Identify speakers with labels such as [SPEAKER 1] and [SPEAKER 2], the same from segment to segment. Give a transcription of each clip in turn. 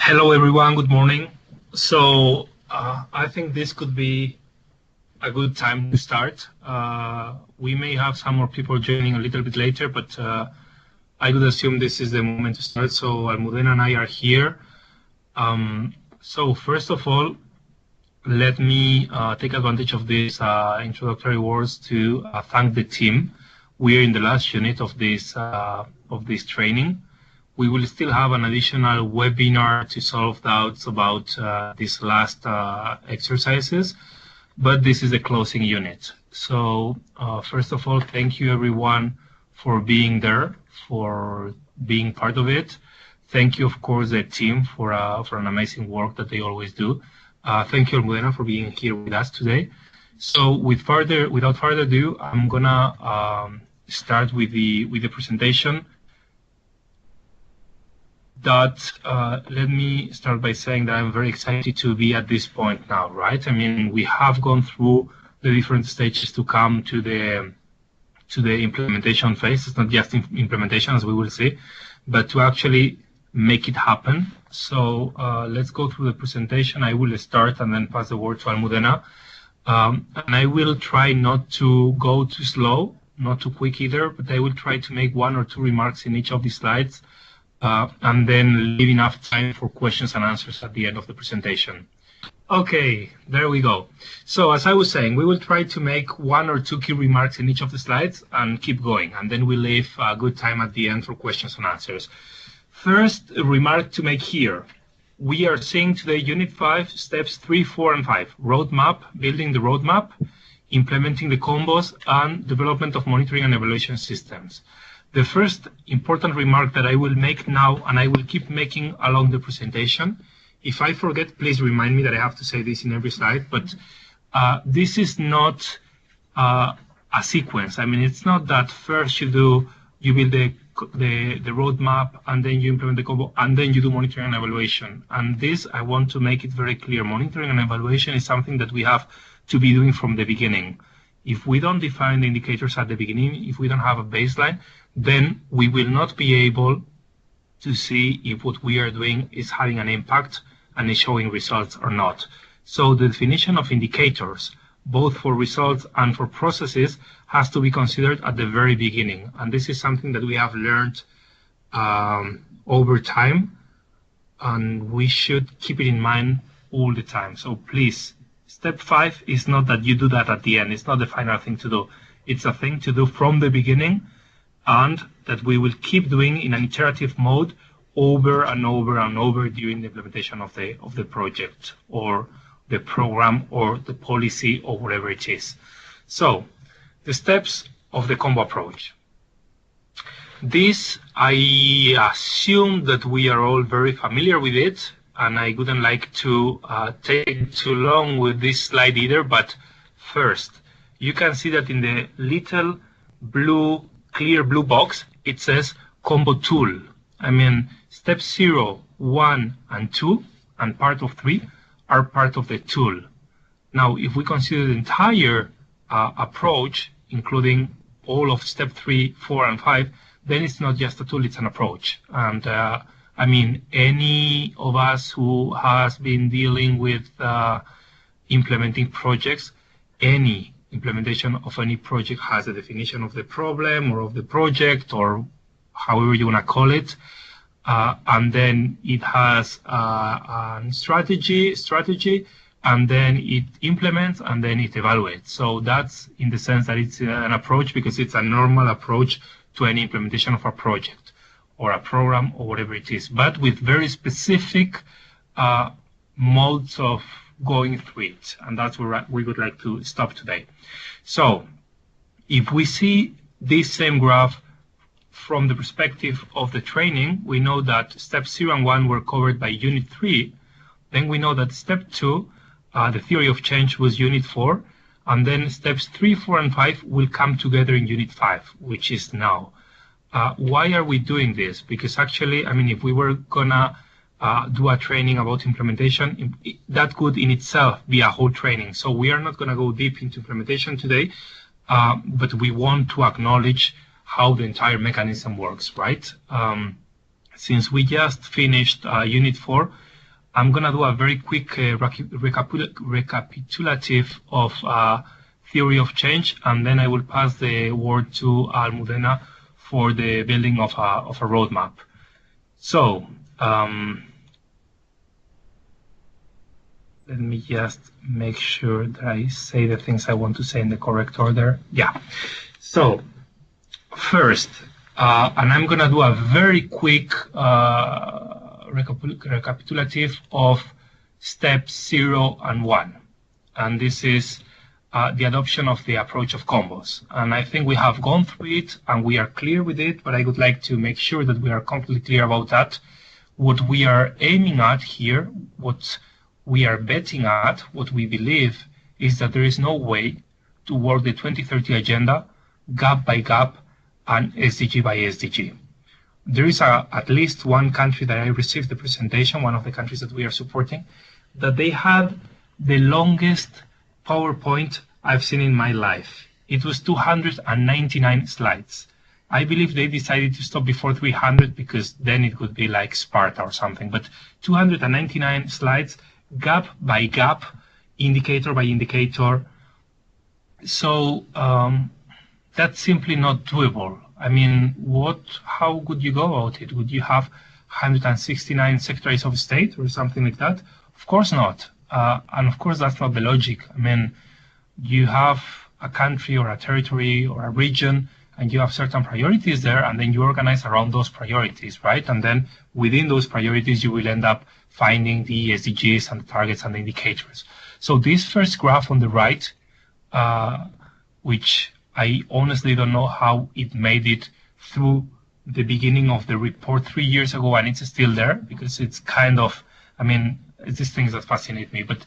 [SPEAKER 1] Hello everyone, good morning. So I think this could be a good time to start. We may have some more people joining a little bit later, but I would assume this is the moment to start. So Almudena and I are here. So first of all, let me take advantage of these introductory words to thank the team. We are in the last unit of this training. We will still have an additional webinar to solve doubts about these last exercises, but this is the closing unit. So first of all, thank you everyone for being there, for being part of it. Thank you, of course, the team for an amazing work that they always do. Thank you, Almudena, for being here with us today. So without further ado, I'm gonna start with the presentation. Let me start by saying that I'm very excited to be at this point now, right? I mean, we have gone through the different stages to come to the implementation phase. It's not just implementation, as we will see, but to actually make it happen. So let's go through the presentation. I will start and then pass the word to Almudena. And I will try not to go too slow, not too quick either, but I will try to make one or two remarks in each of the slides. And then leave enough time for questions and answers at the end of the presentation. Okay, there we go. So as I was saying, we will try to make one or two key remarks in each of the slides and keep going. And then we'll leave a good time at the end for questions and answers. First, a remark to make here. We are seeing today Unit 5, Steps 3, 4, and 5. Roadmap, building the roadmap, implementing the combos, and development of monitoring and evaluation systems. The first important remark that I will make now, and I will keep making along the presentation, if I forget, please remind me that I have to say this in every slide, but this is not a sequence. I mean, it's not that first you build the roadmap, and then you implement the combo, and then you do monitoring and evaluation. And this, I want to make it very clear. Monitoring and evaluation is something that we have to be doing from the beginning. If we don't define the indicators at the beginning, if we don't have a baseline, then we will not be able to see if what we are doing is having an impact and is showing results or not. So the definition of indicators, both for results and for processes, has to be considered at the very beginning. And this is something that we have learned over time, and we should keep it in mind all the time. So please, step 5 is not that you do that at the end. It's not the final thing to do. It's a thing to do from the beginning, and that we will keep doing in an iterative mode over and over and over during the implementation of the project or the program or the policy or whatever it is. So the steps of the combo approach. This, I assume that we are all very familiar with it, and I wouldn't like to take too long with this slide either, but first, you can see that in the little clear blue box, it says combo tool. I mean, step 0, 1, and 2, and part of 3 are part of the tool. Now, if we consider the entire approach, including all of step 3, 4, and 5, then it's not just a tool, it's an approach. And I mean, any of us who has been dealing with implementing projects, any implementation of any project has a definition of the problem or of the project or however you want to call it, and then it has a strategy, and then it implements, and then it evaluates. So that's in the sense that it's an approach, because it's a normal approach to any implementation of a project or a program or whatever it is, but with very specific modes of going through it, and that's where we would like to stop today. So if we see this same graph from the perspective of the training, we know that steps 0 and 1 were covered by Unit 3. Then we know that step 2, the theory of change, was Unit 4, and then steps 3, 4, and 5 will come together in Unit 5, which is now. Why are we doing this? Because actually, I mean, if we were gonna do a training about implementation, that could in itself be a whole training. So we are not going to go deep into implementation today, but we want to acknowledge how the entire mechanism works, right? Since we just finished Unit 4, I'm going to do a very quick recapitulative of theory of change, and then I will pass the word to Almudena for the building of a roadmap. So, let me just make sure that I say the things I want to say in the correct order. Yeah. So, first, and I'm going to do a very quick recapitulative of steps 0 and 1. And this is the adoption of the approach of combos. And I think we have gone through it and we are clear with it, but I would like to make sure that we are completely clear about that. What we are aiming at here, what we are betting at, what we believe is that there is no way to work the 2030 agenda gap by gap and SDG by SDG. There is at least one country that I received the presentation, one of the countries that we are supporting, that they had the longest PowerPoint I've seen in my life. It was 299 slides. I believe they decided to stop before 300 because then it would be like Sparta or something. But 299 slides, gap by gap, indicator by indicator. So that's simply not doable. I mean, how would you go about it? Would you have 169 secretaries of state or something like that? Of course not. And of course, that's not the logic. I mean, you have a country or a territory or a region, and you have certain priorities there, and then you organize around those priorities, right? And then within those priorities, you will end up finding the SDGs and the targets and the indicators. So this first graph on the right, which I honestly don't know how it made it through the beginning of the report 3 years ago, and it's still there because it's kind of, I mean, it's these things that fascinate me, but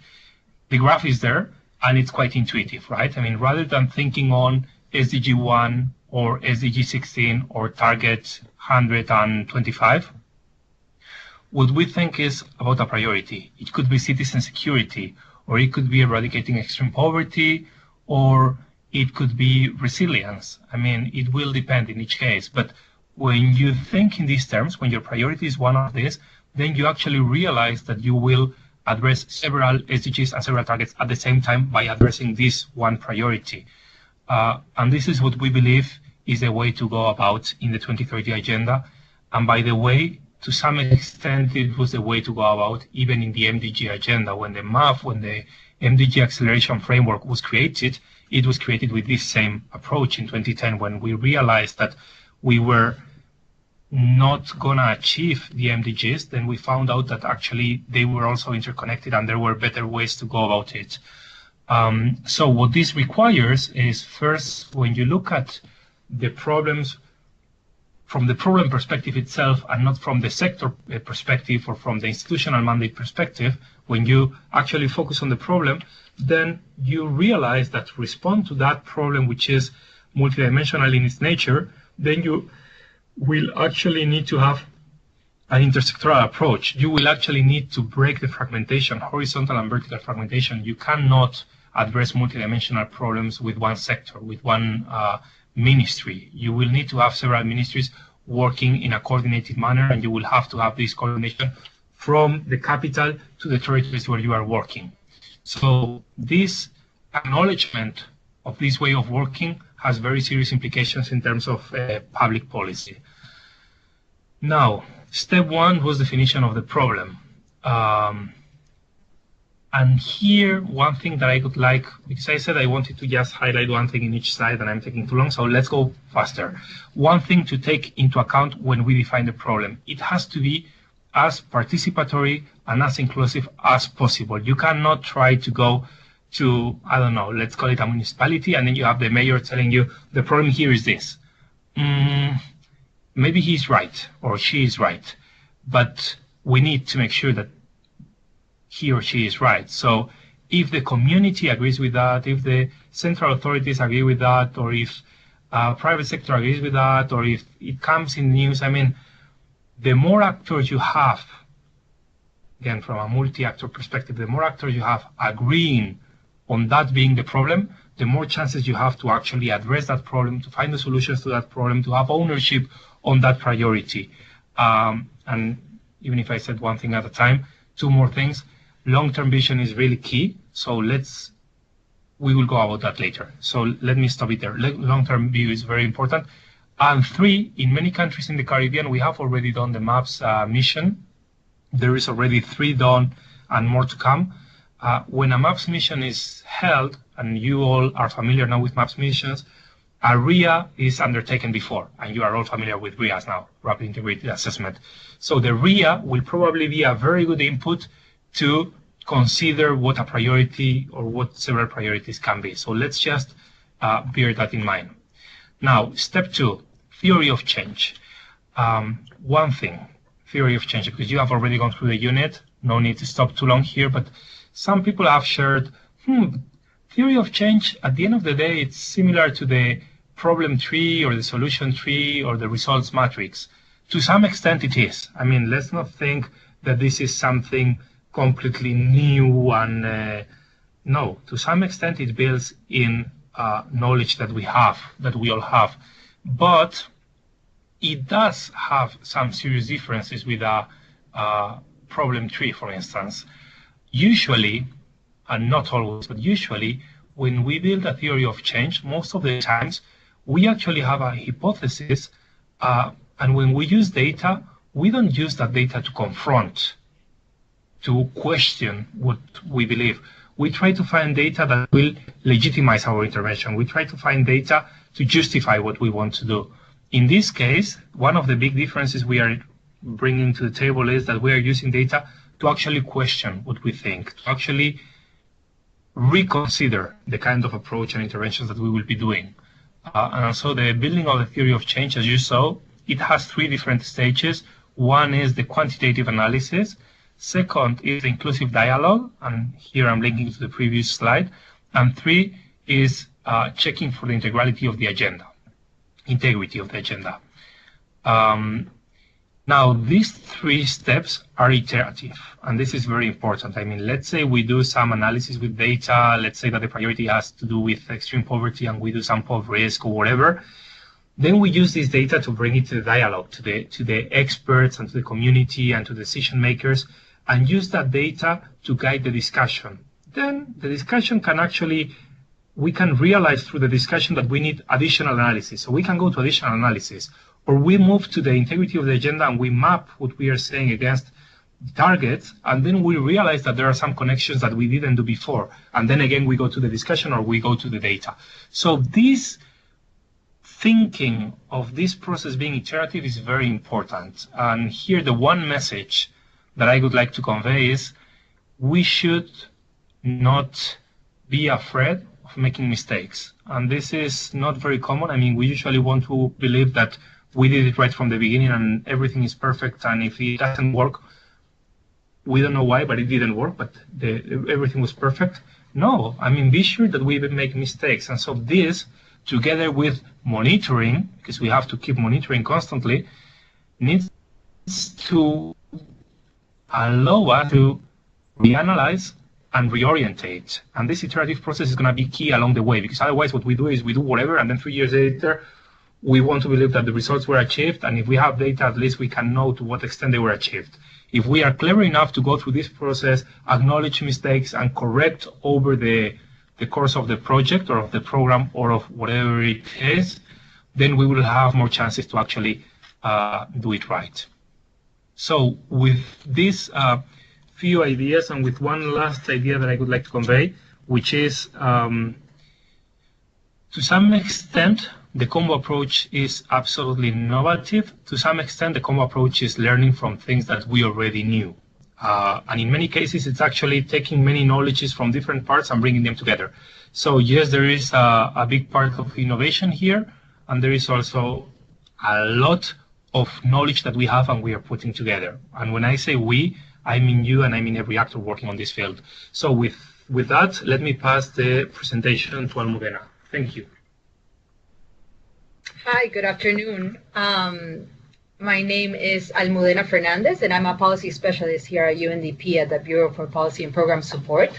[SPEAKER 1] the graph is there and it's quite intuitive, right? I mean, rather than thinking on SDG 1 or SDG 16 or target 125, what we think is about a priority. It could be citizen security, or it could be eradicating extreme poverty, or it could be resilience. I mean, it will depend in each case. But when you think in these terms, when your priority is one of these, then you actually realize that you will address several SDGs and several targets at the same time by addressing this one priority. And this is what we believe is the way to go about in the 2030 agenda. And by the way, to some extent, it was the way to go about even in the MDG agenda. When the MAF, when the MDG acceleration framework was created, it was created with this same approach in 2010 when we realized that we were not going to achieve the MDGs. Then we found out that actually they were also interconnected and there were better ways to go about it. So what this requires is, first, when you look at the problems from the problem perspective itself and not from the sector perspective or from the institutional mandate perspective, when you actually focus on the problem, then you realize that to respond to that problem, which is multidimensional in its nature, then you will actually need to have an intersectoral approach. You will actually need to break the fragmentation, horizontal and vertical fragmentation. You cannot address multidimensional problems with one sector, with one ministry. You will need to have several ministries working in a coordinated manner, and you will have to have this coordination from the capital to the territories where you are working. So this acknowledgement of this way of working has very serious implications in terms of public policy. Now, step one was definition of the problem. And here, one thing that I would like, because I said I wanted to just highlight one thing in each slide and I'm taking too long, so let's go faster. One thing to take into account when we define the problem, it has to be as participatory and as inclusive as possible. You cannot try to go to, I don't know, let's call it a municipality, and then you have the mayor telling you, the problem here is this. Maybe he's right, or she is right, but we need to make sure that he or she is right. So if the community agrees with that, if the central authorities agree with that, or if private sector agrees with that, or if it comes in news, I mean, the more actors you have, again, from a multi-actor perspective, the more actors you have agreeing on that being the problem, the more chances you have to actually address that problem, to find the solutions to that problem, to have ownership on that priority. And even if I said one thing at a time, two more things. Long-term vision is really key. So we will go about that later. So let me stop it there. Long-term view is very important. And three, in many countries in the Caribbean, we have already done the MAPS mission. There is already 3 done and more to come. When a MAPS mission is held, and you all are familiar now with MAPS missions, a RIA is undertaken before, and you are all familiar with RIAs now, Rapid Integrated Assessment. So the RIA will probably be a very good input to consider what a priority or what several priorities can be. So let's just bear that in mind. Now, step 2, theory of change. One thing, theory of change, because you have already gone through the unit, no need to stop too long here, but some people have shared, theory of change, at the end of the day, it's similar to the problem tree or the solution tree or the results matrix. To some extent it is. I mean, let's not think that this is something completely new and no, to some extent it builds in knowledge that we all have. But it does have some serious differences with a problem tree, for instance. Usually, and not always, but usually, when we build a theory of change, most of the times, we actually have a hypothesis, and when we use data, we don't use that data to confront, to question what we believe. We try to find data that will legitimize our intervention. We try to find data to justify what we want to do. In this case, one of the big differences we are bringing to the table is that we are using data to actually question what we think, to actually reconsider the kind of approach and interventions that we will be doing. And so the building of the theory of change, as you saw, it has 3 different stages. One is the quantitative analysis. Second is the inclusive dialogue, and here I'm linking to the previous slide. And 3 is checking for the integrity of the agenda. Now, these 3 steps are iterative, and this is very important. I mean, let's say we do some analysis with data. Let's say that the priority has to do with extreme poverty, and we do some POV risk or whatever. Then we use this data to bring it to the dialogue, to the experts and to the community and to decision makers, and use that data to guide the discussion. Then the discussion can actually, we can realize through the discussion that we need additional analysis. So we can go to additional analysis, or we move to the integrity of the agenda and we map what we are saying against targets, and then we realize that there are some connections that we didn't do before. And then again, we go to the discussion or we go to the data. So this thinking of this process being iterative is very important. And here the one message that I would like to convey is we should not be afraid of making mistakes. And this is not very common. I mean, we usually want to believe that we did it right from the beginning and everything is perfect. And if it doesn't work, we don't know why, but it didn't work, but everything was perfect. No, I mean, be sure that we make mistakes. And so this, together with monitoring, because we have to keep monitoring constantly, needs to allow us to reanalyze and reorientate. And this iterative process is going to be key along the way, because otherwise what we do is we do whatever, and then 3 years later, we want to believe that the results were achieved, and if we have data, at least we can know to what extent they were achieved. If we are clever enough to go through this process, acknowledge mistakes, and correct over the course of the project or of the program or of whatever it is, then we will have more chances to actually do it right. So with these few ideas, and with one last idea that I would like to convey, which is to some extent, the combo approach is absolutely innovative. To some extent, the combo approach is learning from things that we already knew. And in many cases, it's actually taking many knowledges from different parts and bringing them together. So yes, there is a big part of innovation here, and there is also a lot of knowledge that we have and we are putting together. And when I say we, I mean you and I mean every actor working on this field. So with that, let me pass the presentation to Almudena. Thank you.
[SPEAKER 2] Hi, good afternoon. My name is Almudena Fernandez, and I'm a policy specialist here at UNDP at the Bureau for Policy and Program Support.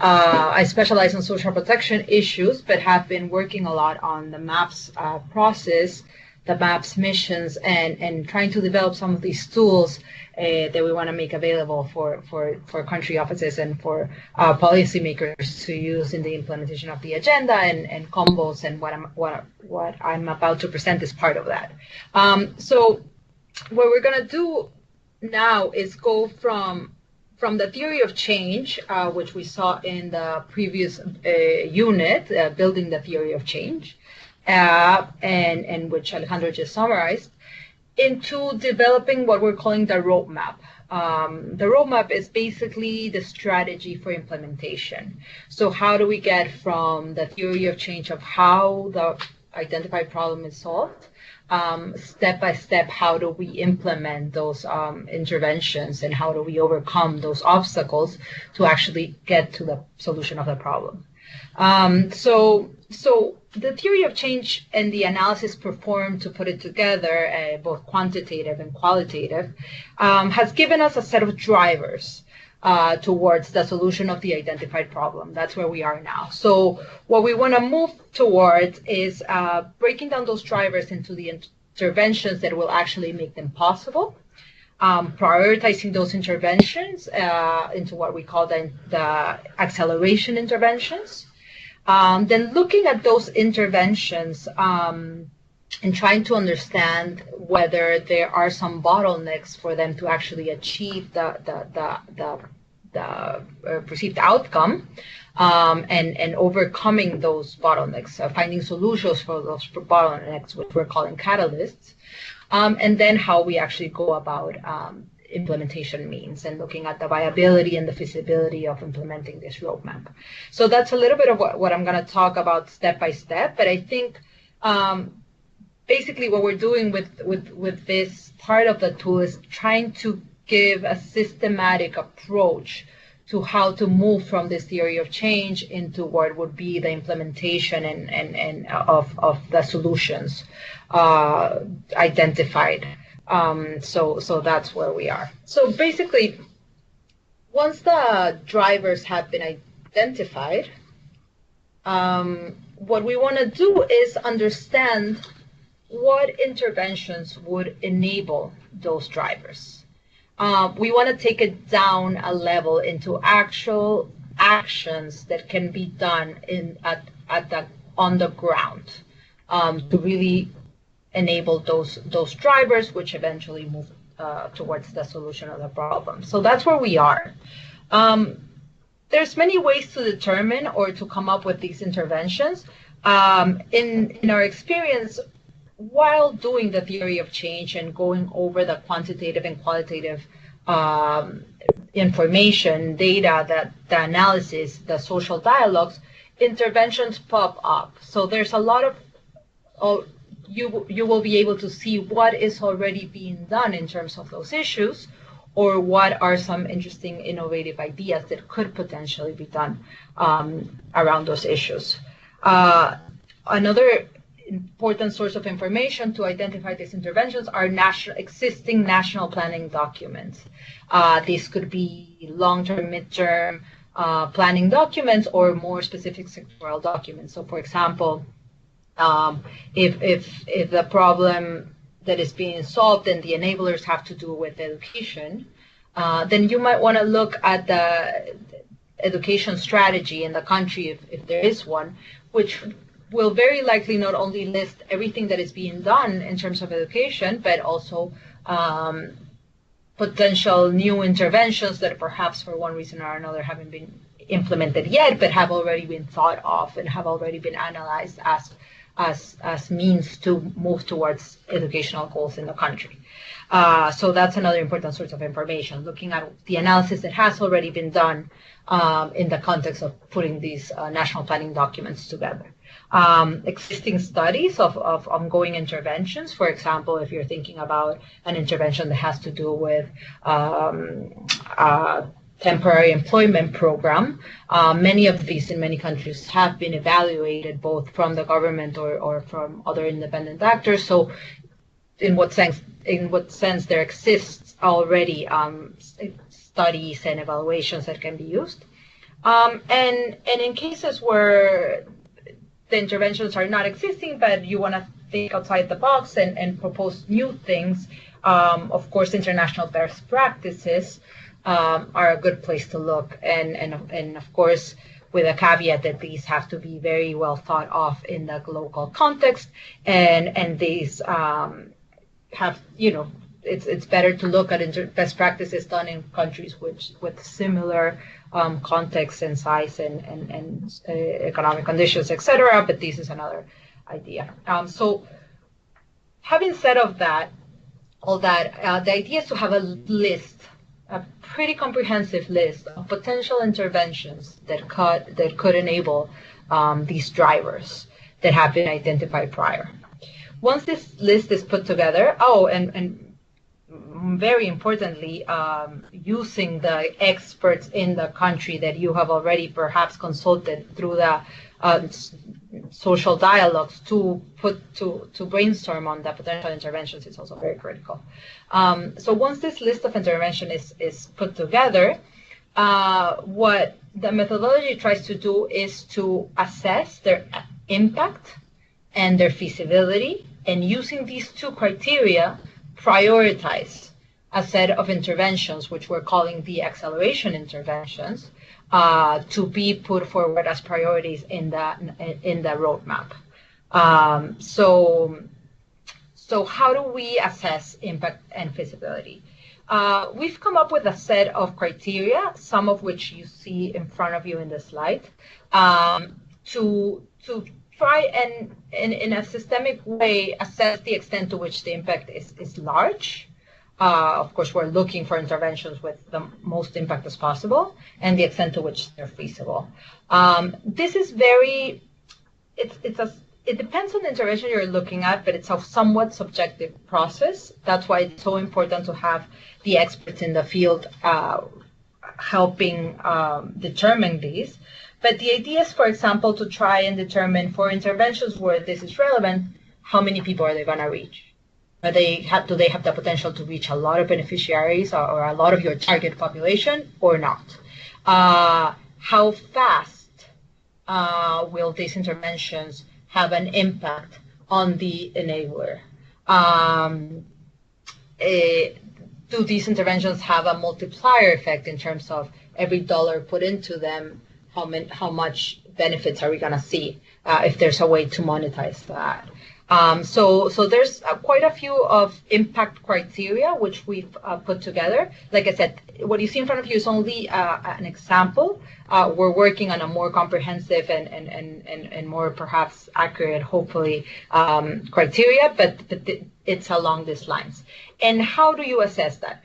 [SPEAKER 2] I specialize in social protection issues, but have been working a lot on the MAPS process the MAP's missions and trying to develop some of these tools that we want to make available for country offices and for policymakers to use in the implementation of the agenda and combos, and what I'm about to present is part of that. So what we're going to do now is go from the theory of change, which we saw in the previous unit, building the theory of change, and which Alejandro just summarized, into developing what we're calling the roadmap. The roadmap is basically the strategy for implementation. So how do we get from the theory of change of how the identified problem is solved, step by step, how do we implement those interventions, and how do we overcome those obstacles to actually get to the solution of the problem. So the theory of change and the analysis performed to put it together, both quantitative and qualitative, has given us a set of drivers towards the solution of the identified problem. That's where we are now. So what we want to move towards is breaking down those drivers into the interventions that will actually make them possible, prioritizing those interventions into what we call the acceleration interventions, then looking at those interventions and trying to understand whether there are some bottlenecks for them to actually achieve the perceived outcome, and overcoming those bottlenecks, finding solutions for those bottlenecks, which we're calling catalysts, and then how we actually go about implementation means, and looking at the viability and the feasibility of implementing this roadmap. So that's a little bit of what I'm going to talk about step by step, but I think basically what we're doing with this part of the tool is trying to give a systematic approach to how to move from this theory of change into what would be the implementation and of the solutions identified. So that's where we are. So basically, once the drivers have been identified, what we want to do is understand what interventions would enable those drivers. We want to take it down a level into actual actions that can be done on the ground to really enable those drivers, which eventually move towards the solution of the problem. So that's where we are. There's many ways to determine or to come up with these interventions. In our experience, while doing the theory of change and going over the quantitative and qualitative information, data, the analysis, the social dialogues, interventions pop up. So there's a lot of, you will be able to see what is already being done in terms of those issues, or what are some interesting innovative ideas that could potentially be done around those issues. Another important source of information to identify these interventions are existing national planning documents. These could be long-term, mid-term planning documents, or more specific sectoral documents. So, for example, if the problem that is being solved and the enablers have to do with education, then you might want to look at the education strategy in the country, if there is one, which will very likely not only list everything that is being done in terms of education, but also potential new interventions that perhaps for one reason or another haven't been implemented yet, but have already been thought of and have already been analyzed as means to move towards educational goals in the country. So that's another important source of information, looking at the analysis that has already been done in the context of putting these national planning documents together. Existing studies of ongoing interventions. For example, if you're thinking about an intervention that has to do with temporary employment program, many of these in many countries have been evaluated both from the government or from other independent actors. So in what sense there exists already studies and evaluations that can be used. And in cases where the interventions are not existing, but you want to think outside the box and propose new things, of course, international best practices are a good place to look. And of course, with a caveat that these have to be very well thought of in the local context, and these have, it's better to look at best practices done in countries with similar context and size and economic conditions, etc. But this is another idea. So having said all that, the idea is to have a list, a pretty comprehensive list of potential interventions that could enable these drivers that have been identified prior. Once this list is put together, and very importantly, using the experts in the country that you have already perhaps consulted through the social dialogues to brainstorm on the potential interventions is also very critical. So once this list of intervention is put together, what the methodology tries to do is to assess their impact and their feasibility, and using these two criteria, prioritize a set of interventions, which we're calling the acceleration interventions, to be put forward as priorities in the roadmap. So how do we assess impact and feasibility? We've come up with a set of criteria, some of which you see in front of you in the slide, to try and in a systemic way assess the extent to which the impact is large. Of course, we're looking for interventions with the most impact as possible, and the extent to which they're feasible. This is it depends on the intervention you're looking at, but it's a somewhat subjective process. That's why it's so important to have the experts in the field helping determine these. But the idea is, for example, to try and determine for interventions where this is relevant, how many people are they going to reach? Do they have the potential to reach a lot of beneficiaries or a lot of your target population or not? How fast will these interventions have an impact on the enabler? Do these interventions have a multiplier effect in terms of every dollar put into them? How much benefits are we going to see if there's a way to monetize that? So there's quite a few of impact criteria which we've put together. Like I said, what you see in front of you is only an example. We're working on a more comprehensive and more perhaps accurate, hopefully, criteria, but it's along these lines. And how do you assess that?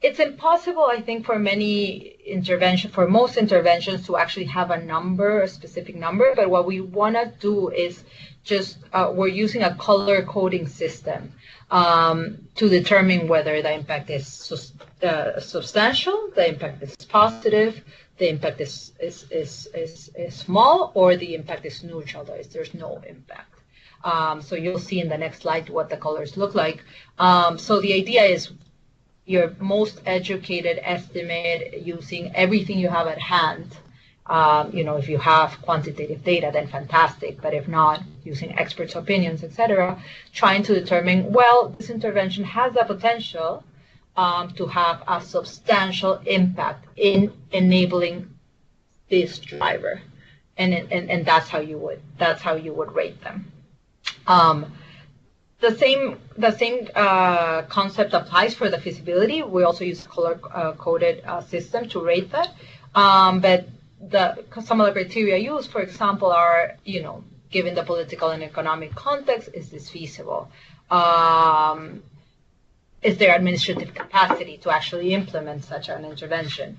[SPEAKER 2] It's impossible, I think, for most interventions to actually have a specific number, but what we want to do is we're using a color coding system to determine whether the impact is substantial, the impact is positive, the impact is small, or the impact is neutral, there's no impact. So you'll see in the next slide what the colors look like. So the idea is your most educated estimate using everything you have at hand. If you have quantitative data, then fantastic. But if not, using experts' opinions, etc., trying to determine, well, this intervention has the potential to have a substantial impact in enabling this driver, and that's how you would rate them. The same concept applies for the feasibility. We also use color-coded system to rate that. But some of the criteria used, for example, are, given the political and economic context, is this feasible? Is there administrative capacity to actually implement such an intervention?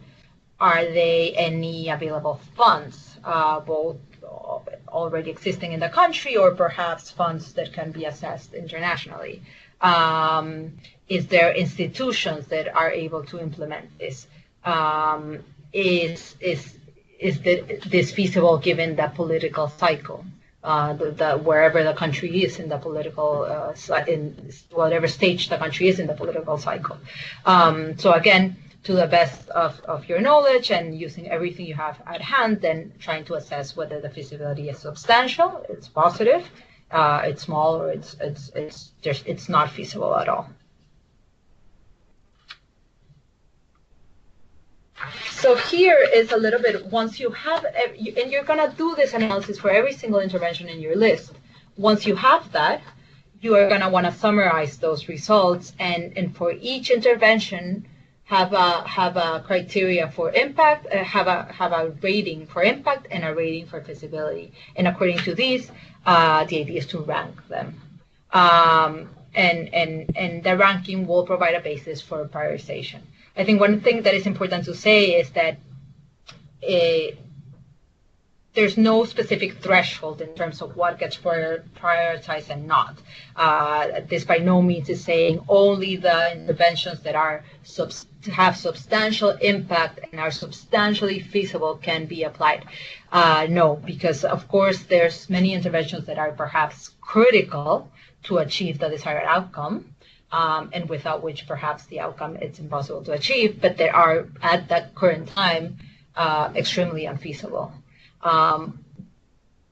[SPEAKER 2] Are there any available funds, both already existing in the country or perhaps funds that can be assessed internationally? Is there institutions that are able to implement this? Is this feasible given the political cycle, wherever the country is in the political, in whatever stage the country is in the political cycle? So again, to the best of your knowledge and using everything you have at hand, then trying to assess whether the feasibility is substantial, it's positive, it's small, or it's not feasible at all. So here is a little bit, once you have, and you're going to do this analysis for every single intervention in your list. Once you have that, you are going to want to summarize those results, and for each intervention, have a criteria for impact, have a rating for impact and a rating for feasibility. And according to these, the idea is to rank them. And the ranking will provide a basis for prioritization. I think one thing that is important to say is that there's no specific threshold in terms of what gets prioritized and not. This by no means is saying only the interventions that have substantial impact and are substantially feasible can be applied. No, because of course there's many interventions that are perhaps critical to achieve the desired outcome, and without which perhaps the outcome it's impossible to achieve, but they are at that current time extremely unfeasible.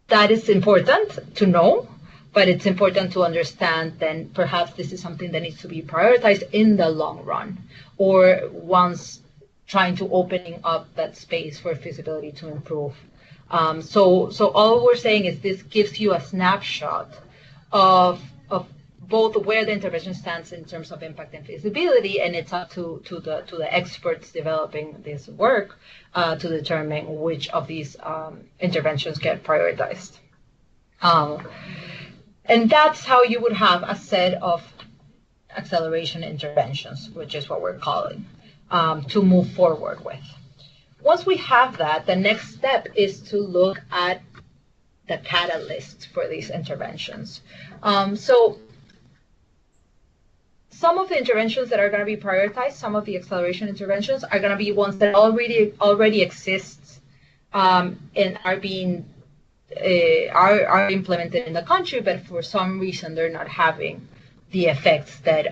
[SPEAKER 2] That is important to know, but it's important to understand then perhaps this is something that needs to be prioritized in the long run, or once trying to opening up that space for feasibility to improve. So all we're saying is this gives you a snapshot of both where the intervention stands in terms of impact and feasibility, and it's up to the experts developing this work to determine which of these interventions get prioritized. And that's how you would have a set of acceleration interventions, which is what we're calling, to move forward with. Once we have that, the next step is to look at the catalysts for these interventions. So some of the interventions that are going to be prioritized, some of the acceleration interventions are going to be ones that already exist and are being are implemented in the country, but for some reason they're not having the effects that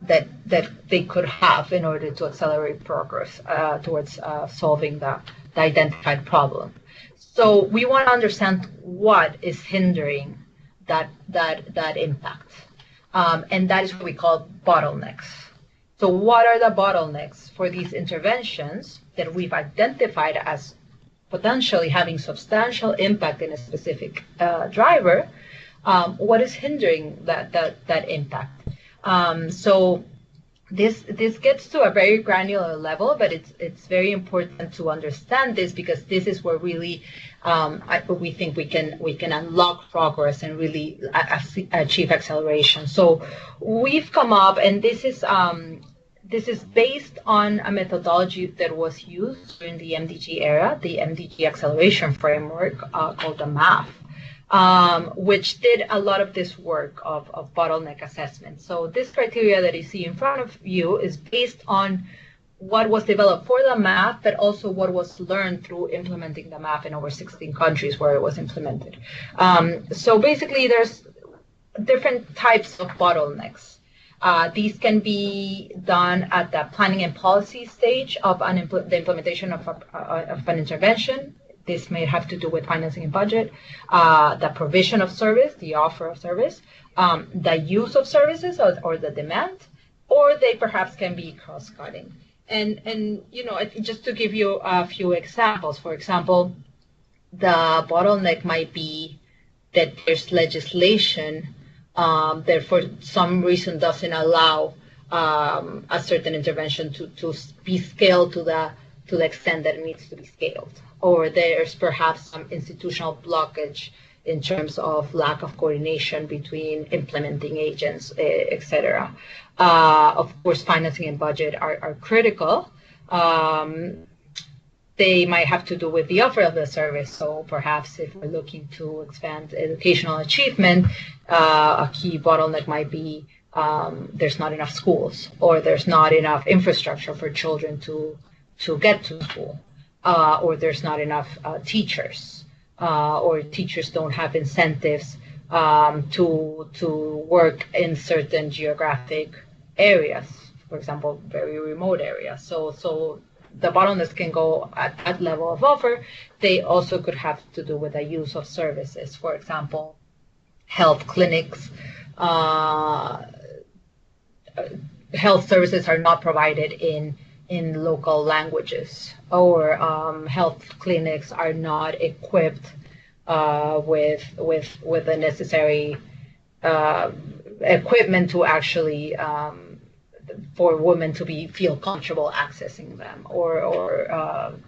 [SPEAKER 2] that they could have in order to accelerate progress towards solving the identified problem. So we want to understand what is hindering that impact. And that is what we call bottlenecks. So what are the bottlenecks for these interventions that we've identified as potentially having substantial impact in a specific driver? What is hindering that impact? So this gets to a very granular level, but it's very important to understand this, because this is where really we think we can unlock progress and really achieve acceleration. So we've come up, and this is based on a methodology that was used during the MDG era, the MDG acceleration framework called the MAF, which did a lot of this work of bottleneck assessment. So this criteria that you see in front of you is based on what was developed for the MAF, but also what was learned through implementing the MAF in over 16 countries where it was implemented. So basically, there's different types of bottlenecks. These can be done at the planning and policy stage of the implementation of an intervention. This may have to do with financing and budget, the provision of service, the offer of service, the use of services or the demand, or they perhaps can be cross-cutting. And you know, just to give you a few examples, for example, the bottleneck might be that there's legislation that for some reason doesn't allow a certain intervention to be scaled to the extent that it needs to be scaled. Or there's perhaps some institutional blockage in terms of lack of coordination between implementing agents, etc. Of course, financing and budget are critical. They might have to do with the offer of the service. So perhaps if we're looking to expand educational achievement, a key bottleneck might be there's not enough schools, or there's not enough infrastructure for children to get to school. Or there's not enough teachers, or teachers don't have incentives to work in certain geographic areas, for example, very remote areas. So the bottlenecks can go at level of offer. They also could have to do with the use of services. For example, health clinics, health services are not provided in local languages, or health clinics are not equipped with the necessary equipment to actually for women to feel comfortable accessing them, or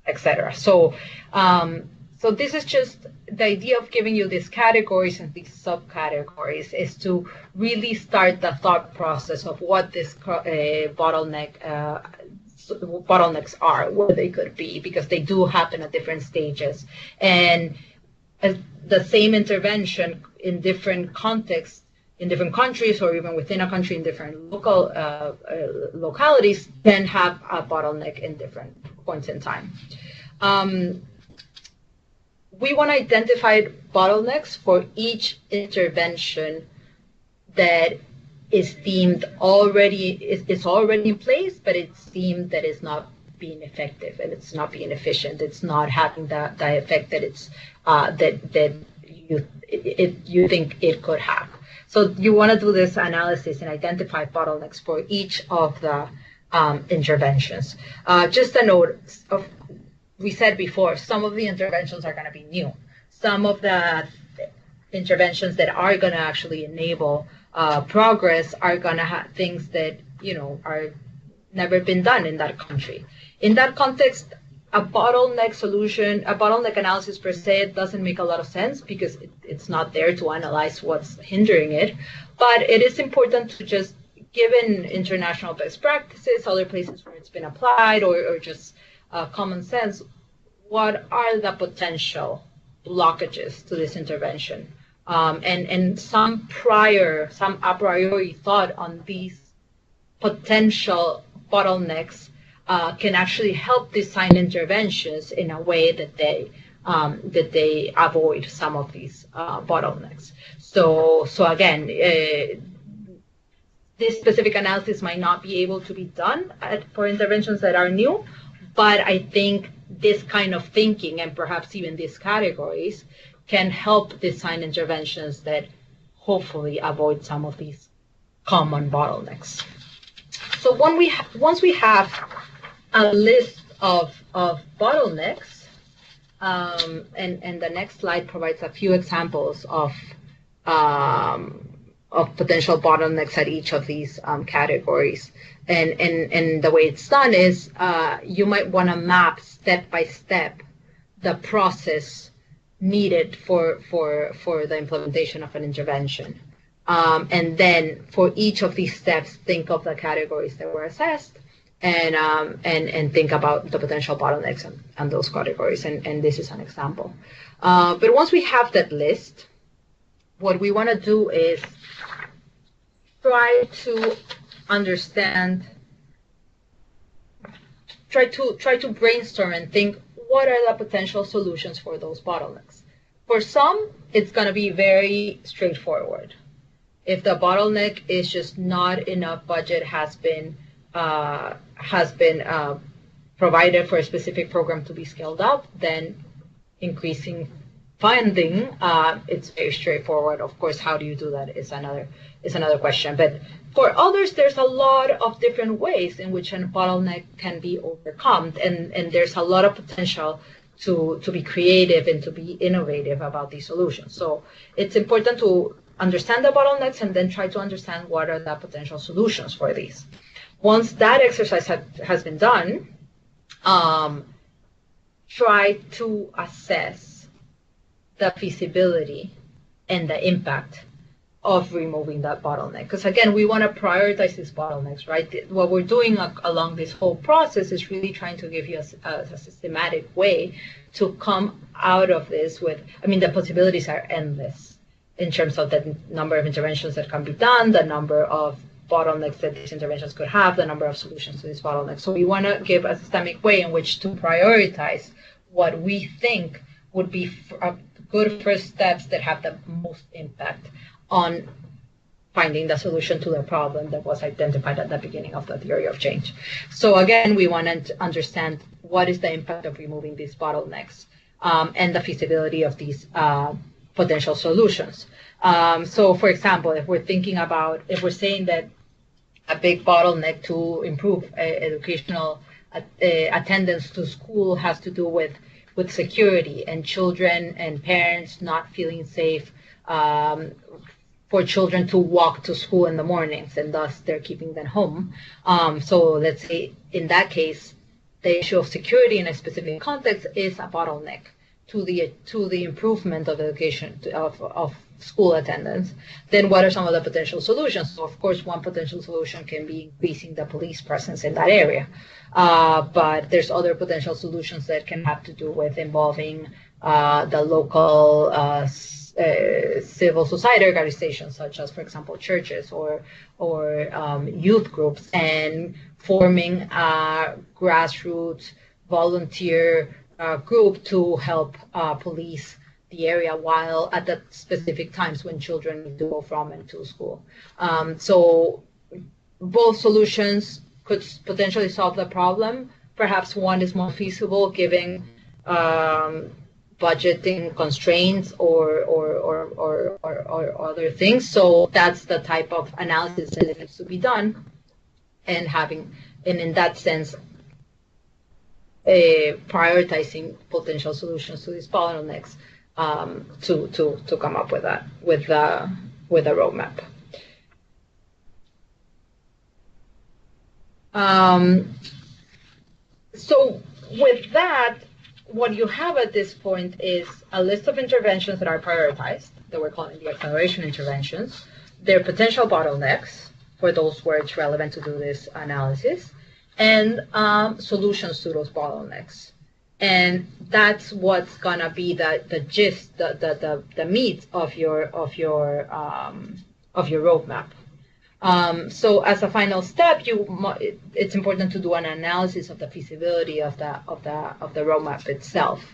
[SPEAKER 2] etc. So this is just the idea of giving you these categories and these subcategories, is to really start the thought process of what this bottlenecks are, what they could be, because they do happen at different stages. And the same intervention in different contexts, in different countries, or even within a country in different local localities, can have a bottleneck in different points in time. We want to identify bottlenecks for each intervention that is deemed it's already in place, but it's deemed that it's not being effective and it's not being efficient. It's not having the effect that it's that you think it could have. So you want to do this analysis and identify bottlenecks for each of the interventions. Just a note of, we said before, some of the interventions are going to be new. Some of the interventions that are going to actually enable progress are going to have things that, are never been done in that country. In that context, a bottleneck analysis per se doesn't make a lot of sense, because it's not there to analyze what's hindering it. But it is important to just, given international best practices, other places where it's been applied, or just common sense, what are the potential blockages to this intervention? And some a priori thought on these potential bottlenecks can actually help design interventions in a way that they avoid some of these bottlenecks. So again, this specific analysis might not be able to be done for interventions that are new, but I think this kind of thinking, and perhaps even these categories, can help design interventions that hopefully avoid some of these common bottlenecks. So once we have a list of bottlenecks, and the next slide provides a few examples of potential bottlenecks at each of these categories. And the way it's done is you might want to map step by step the process needed for the implementation of an intervention. And then for each of these steps, think of the categories that were assessed, and think about the potential bottlenecks on those categories. And this is an example. But once we have that list, what we want to do is try to understand, try to brainstorm and think, what are the potential solutions for those bottlenecks? For some, it's going to be very straightforward. If the bottleneck is just not enough budget has been provided for a specific program to be scaled up, then increasing funding, it's very straightforward. Of course, how do you do that is another question. But for others, there's a lot of different ways in which a bottleneck can be overcome, and there's a lot of potential to be creative and to be innovative about these solutions. So it's important to understand the bottlenecks and then try to understand what are the potential solutions for these. Once that exercise has been done, try to assess the feasibility and the impact of removing that bottleneck. Because again, we want to prioritize these bottlenecks, right? What we're doing along this whole process is really trying to give you a systematic way to come out of this with, the possibilities are endless in terms of the number of interventions that can be done, the number of bottlenecks that these interventions could have, the number of solutions to these bottlenecks. So we want to give a systemic way in which to prioritize what we think would be good first steps that have the most impact on finding the solution to the problem that was identified at the beginning of the theory of change. So again, we want to understand what is the impact of removing these bottlenecks and the feasibility of these potential solutions. So for example, if we're saying that a big bottleneck to improve educational attendance to school has to do with security and children and parents not feeling safe for children to walk to school in the mornings, and thus they're keeping them home. So let's say in that case, the issue of security in a specific context is a bottleneck to the improvement of education of school attendance. Then what are some of the potential solutions? So of course, one potential solution can be increasing the police presence in that area. But there's other potential solutions that can have to do with involving the local civil society organizations, such as, for example, churches or youth groups, and forming a grassroots volunteer group to help police the area while at the specific times when children need to go from and to school. So both solutions could potentially solve the problem. Perhaps one is more feasible given budgeting constraints or other things. So that's the type of analysis that needs to be done, and in that sense, prioritizing potential solutions to these bottlenecks to come up with a roadmap. So with that, what you have at this point is a list of interventions that are prioritized, that we're calling the acceleration interventions, their potential bottlenecks for those where it's relevant to do this analysis, and solutions to those bottlenecks. And that's what's gonna be the gist, the meat of your roadmap. So as a final step, it's important to do an analysis of the feasibility of the roadmap itself.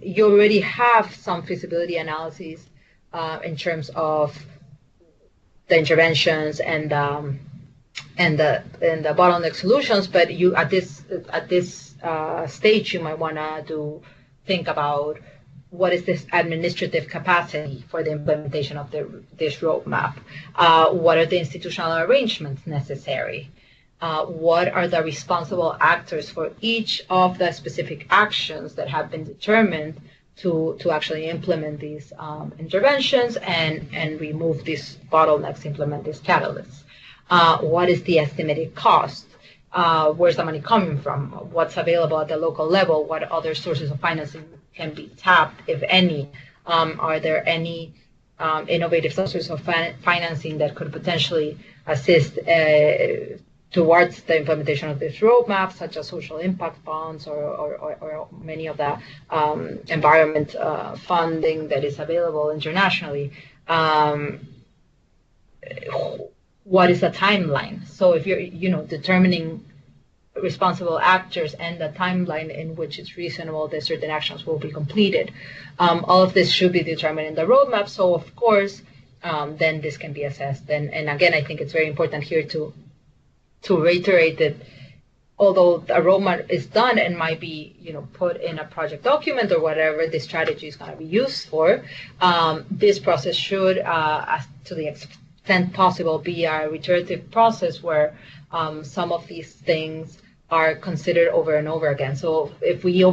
[SPEAKER 2] You already have some feasibility analyses in terms of the interventions and the bottleneck solutions, but you at this stage you might want to think about what is this administrative capacity for the implementation of this roadmap? What are the institutional arrangements necessary? What are the responsible actors for each of the specific actions that have been determined to actually implement these interventions and remove these bottlenecks, implement these catalysts? What is the estimated cost? Where's the money coming from? What's available at the local level? What other sources of financing can be tapped, if any? Are there any innovative sources of financing that could potentially assist towards the implementation of this roadmap, such as social impact funds or many of the environment funding that is available internationally? What is the timeline? So if you're determining responsible actors and the timeline in which it's reasonable that certain actions will be completed, all of this should be determined in the roadmap. So of course, then this can be assessed. And again, I think it's very important here to reiterate that although a roadmap is done and might be put in a project document or whatever the strategy is going to be used for, this process should, to the extent possible, be a iterative process where some of these things are considered over and over again. So if we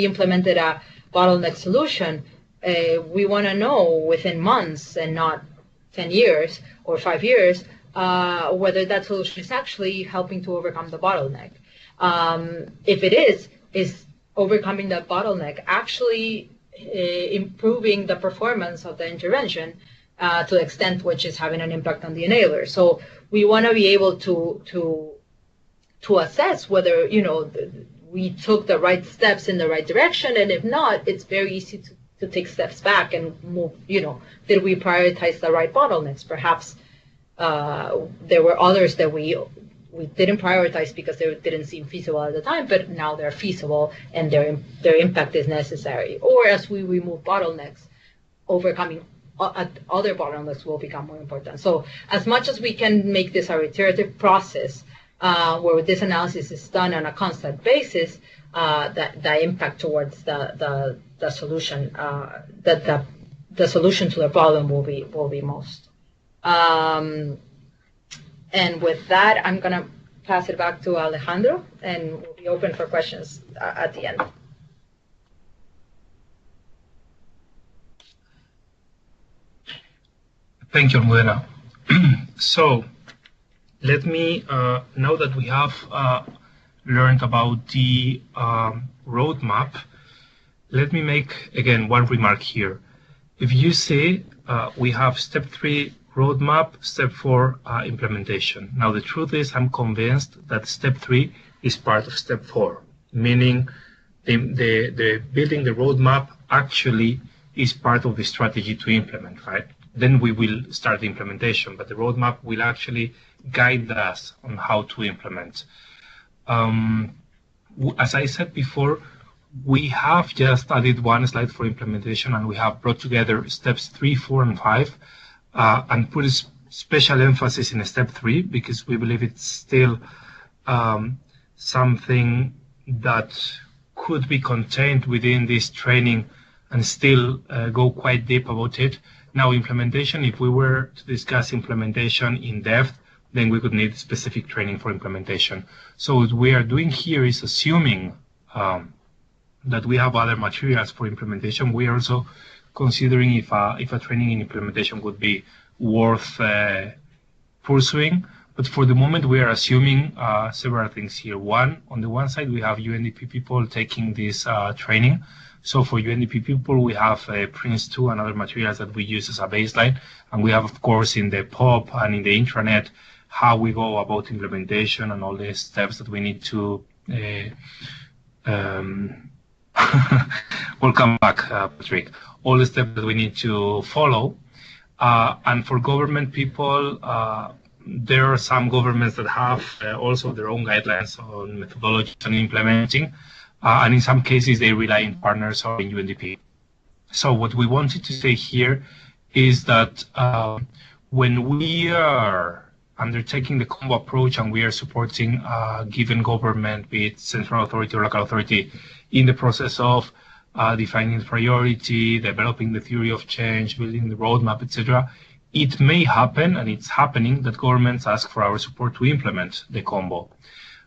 [SPEAKER 2] implemented a bottleneck solution, we want to know within months and not 10 years or 5 years whether that solution is actually helping to overcome the bottleneck. If it is overcoming that bottleneck actually improving the performance of the intervention to the extent which is having an impact on the enabler. So we want to be able to assess whether we took the right steps in the right direction, and if not, it's very easy to take steps back and move. Did we prioritize the right bottlenecks? Perhaps there were others that we didn't prioritize because they didn't seem feasible at the time, but now they're feasible and their impact is necessary. Or as we remove bottlenecks, overcoming other bottlenecks will become more important. So as much as we can make this a iterative process where this analysis is done on a constant basis, the impact towards the solution the solution to the problem will be most. And with that, I'm gonna pass it back to Alejandro, and we'll be open for questions at the end.
[SPEAKER 1] Thank you, Almudena. So let me, now that we have learned about the roadmap, let me make, again, one remark here. If you see, we have step 3 roadmap, step 4 implementation. Now, the truth is I'm convinced that step 3 is part of step 4, meaning the building the roadmap actually is part of the strategy to implement, right? Then we will start the implementation, but the roadmap will actually guide us on how to implement. As I said before, we have just added one slide for implementation, and we have brought together steps 3, 4, and 5, and put a special emphasis in step 3 because we believe it's still something that could be contained within this training and still go quite deep about it. Now, implementation, if we were to discuss implementation in depth, then we could need specific training for implementation. So what we are doing here is assuming that we have other materials for implementation. We are also considering if a training in implementation would be worth pursuing. But for the moment, we are assuming several things here. One, on the one side, we have UNDP people taking this training. So for UNDP people, we have Prince2 and other materials that we use as a baseline. And we have, of course, in the POP and in the intranet, how we go about implementation and all the steps that we need to welcome back, Patrick. All the steps that we need to follow. And for government people, there are some governments that have also their own guidelines on methodologies and implementing. And in some cases, they rely on partners or in UNDP. So what we wanted to say here is that when we are undertaking the combo approach and we are supporting a given government, be it central authority or local authority, in the process of defining the priority, developing the theory of change, building the roadmap, etc., it may happen, and it's happening, that governments ask for our support to implement the combo.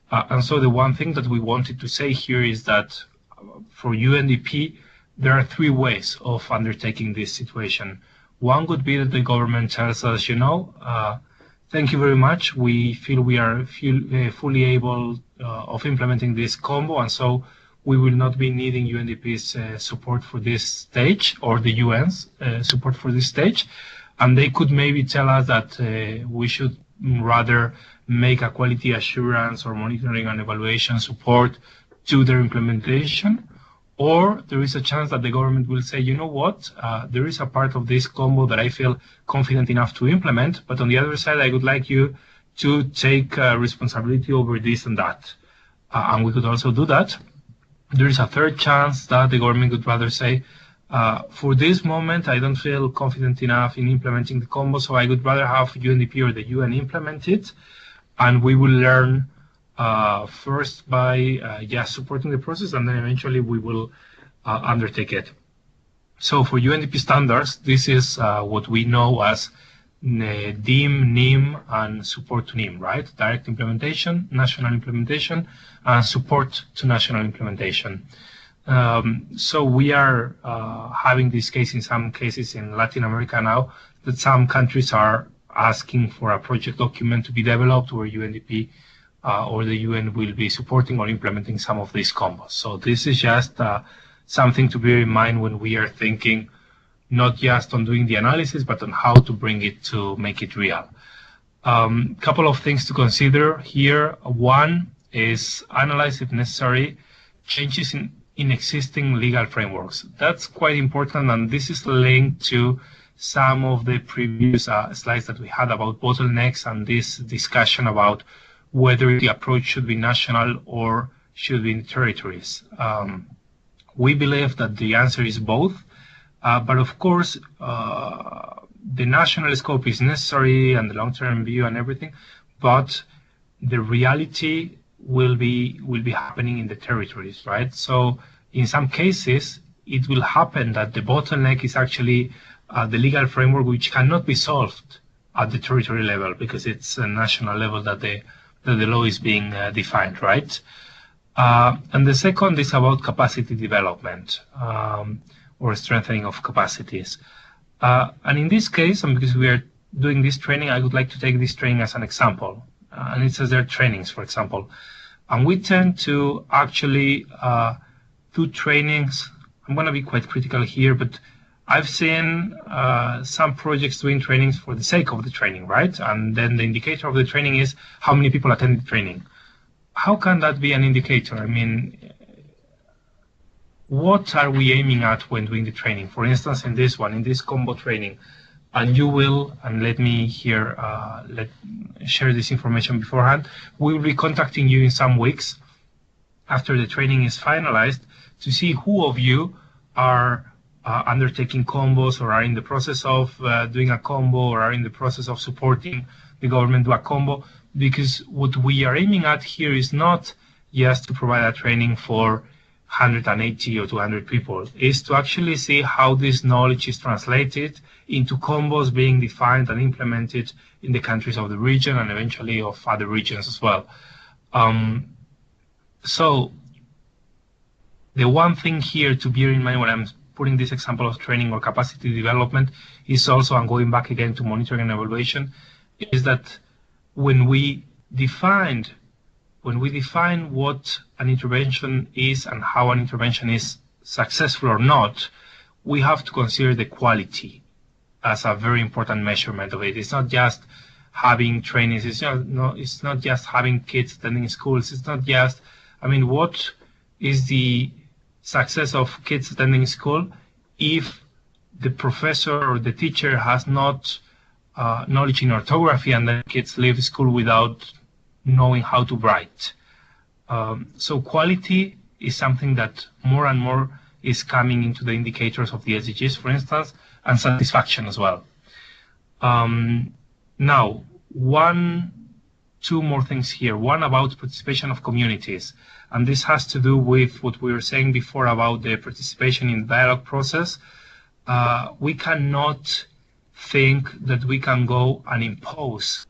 [SPEAKER 1] And so the one thing that we wanted to say here is that for UNDP, there are 3 ways of undertaking this situation. One could be that the government tells us, thank you very much. We feel we are fully able of implementing this combo, and so we will not be needing UNDP's support for this stage or the UN's support for this stage. And they could maybe tell us that we should rather make a quality assurance or monitoring and evaluation support to their implementation. Or there is a chance that the government will say, there is a part of this combo that I feel confident enough to implement, but on the other side, I would like you to take responsibility over this and that. And we could also do that. There is a third chance that the government would rather say, for this moment, I don't feel confident enough in implementing the combo, so I would rather have UNDP or the UN implement it, and we will learn first by just supporting the process, and then eventually we will undertake it. So for UNDP standards, this is what we know as DIM, NIM, and support to NIM, right? Direct implementation, national implementation, and support to national implementation. So we are having this case in some cases in Latin America now, that some countries are asking for a project document to be developed where UNDP or the UN will be supporting or implementing some of these combos. So this is just something to bear in mind when we are thinking not just on doing the analysis, but on how to bring it to make it real. Couple of things to consider here. One is analyze, if necessary, changes in existing legal frameworks. That's quite important, and this is linked to some of the previous slides that we had about bottlenecks and this discussion about whether the approach should be national or should be in territories. We believe that the answer is both. But of course, the national scope is necessary and the long-term view and everything, but the reality will be happening in the territories, right? So in some cases, it will happen that the bottleneck is actually the legal framework, which cannot be solved at the territory level because it's a national level that the law is being defined, right? And the second is about capacity development or strengthening of capacities. And in this case, and because we are doing this training, I would like to take this training as an example. And it says there are trainings, for example. And we tend to actually do trainings. I'm going to be quite critical here, but I've seen some projects doing trainings for the sake of the training, right? And then the indicator of the training is how many people attend the training. How can that be an indicator? I mean, what are we aiming at when doing the training? For instance, in this one, in this combo training, and you will, and let me here share this information beforehand, we will be contacting you in some weeks after the training is finalized to see who of you are undertaking combos or are in the process of doing a combo or are in the process of supporting the government do a combo, because what we are aiming at here is not just to provide a training for 180 or 200 people, is to actually see how this knowledge is translated into combos being defined and implemented in the countries of the region and eventually of other regions as well. So the one thing here to bear in mind when I'm putting this example of training or capacity development is also, and going back again to monitoring and evaluation, is that when we define what an intervention is and how an intervention is successful or not, we have to consider the quality as a very important measurement of it. It's not just having trainings, it's not just having kids attending schools, it's not just, I mean, what is the success of kids attending school if the professor or the teacher has not knowledge in orthography and then kids leave school without knowing how to write? So quality is something that more and more is coming into the indicators of the SDGs, for instance, and satisfaction as well. Now, two more things here. One about participation of communities. And this has to do with what we were saying before about the participation in the dialogue process. We cannot think that we can go and impose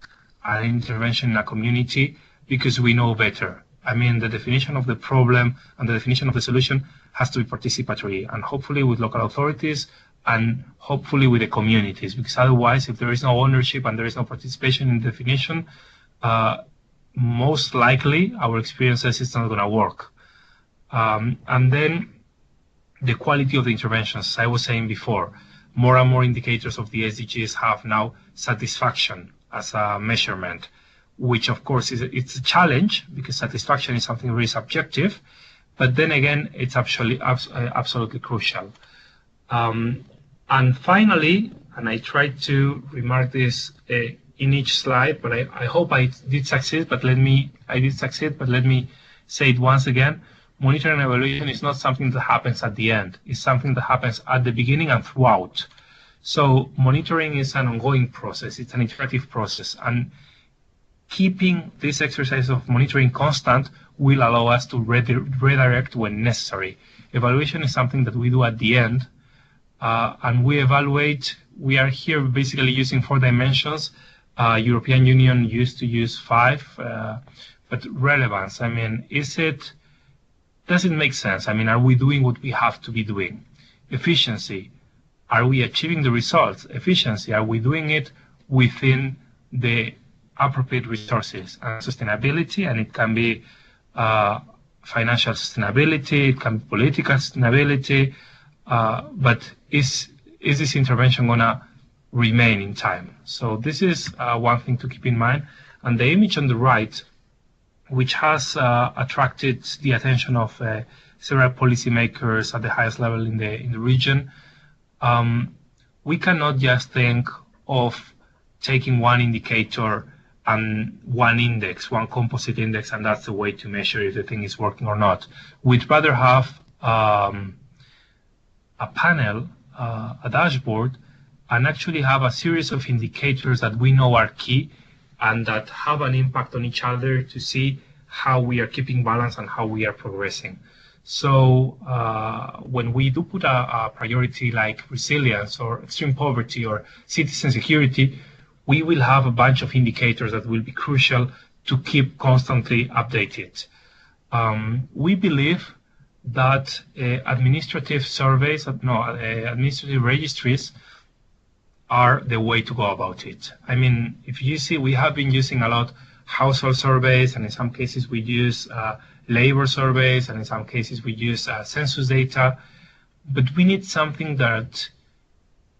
[SPEAKER 1] an intervention in a community because we know better. I mean, the definition of the problem and the definition of the solution has to be participatory, and hopefully with local authorities and hopefully with the communities, because otherwise, if there is no ownership and there is no participation in definition, most likely our experience says it's not going to work. And then the quality of the interventions, as I was saying before, more and more indicators of the SDGs have now satisfaction as a measurement, which of course it's a challenge because satisfaction is something very subjective, but then again, it's absolutely crucial. And finally, and I tried to remark this in each slide, but I hope I did succeed, but let me say it once again. Monitoring and evaluation is not something that happens at the end. It's something that happens at the beginning and throughout. So monitoring is an ongoing process. It's an iterative process. And keeping this exercise of monitoring constant will allow us to redirect when necessary. Evaluation is something that we do at the end. And we evaluate. We are here basically using 4 dimensions. European Union used to use 5. But relevance, I mean, does it make sense? I mean, are we doing what we have to be doing? Efficiency, are we achieving the results? Efficiency, are we doing it within the appropriate resources? And sustainability, and it can be financial sustainability, it can be political sustainability, but is this intervention going to remain in time? So this is one thing to keep in mind. And the image on the right, which has attracted the attention of several policymakers at the highest level in the region. We cannot just think of taking one indicator and one index, one composite index, and that's the way to measure if the thing is working or not. We'd rather have a panel a dashboard and actually have a series of indicators that we know are key and that have an impact on each other to see how we are keeping balance and how we are progressing. So when we do put a priority like resilience or extreme poverty or citizen security, we will have a bunch of indicators that will be crucial to keep constantly updated. We believe that administrative surveys, administrative registries are the way to go about it. I mean, if you see, we have been using a lot household surveys, and in some cases we use labor surveys, and in some cases we use census data, but we need something that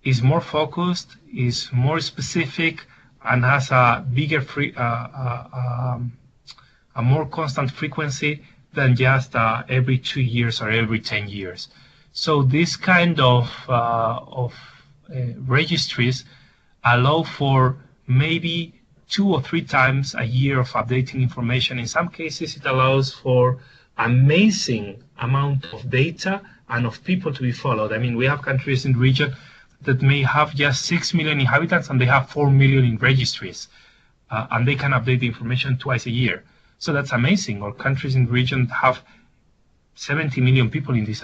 [SPEAKER 1] is more focused, is more specific, and has a bigger a more constant frequency than just every 2 years or every 10 years. So this kind of registries allow for maybe 2 or 3 times a year of updating information. In some cases, it allows for amazing amount of data and of people to be followed. I mean, we have countries in the region that may have just 6 million inhabitants and they have 4 million in registries, and they can update the information twice a year. So that's amazing. Or countries in the region have 70 million people in these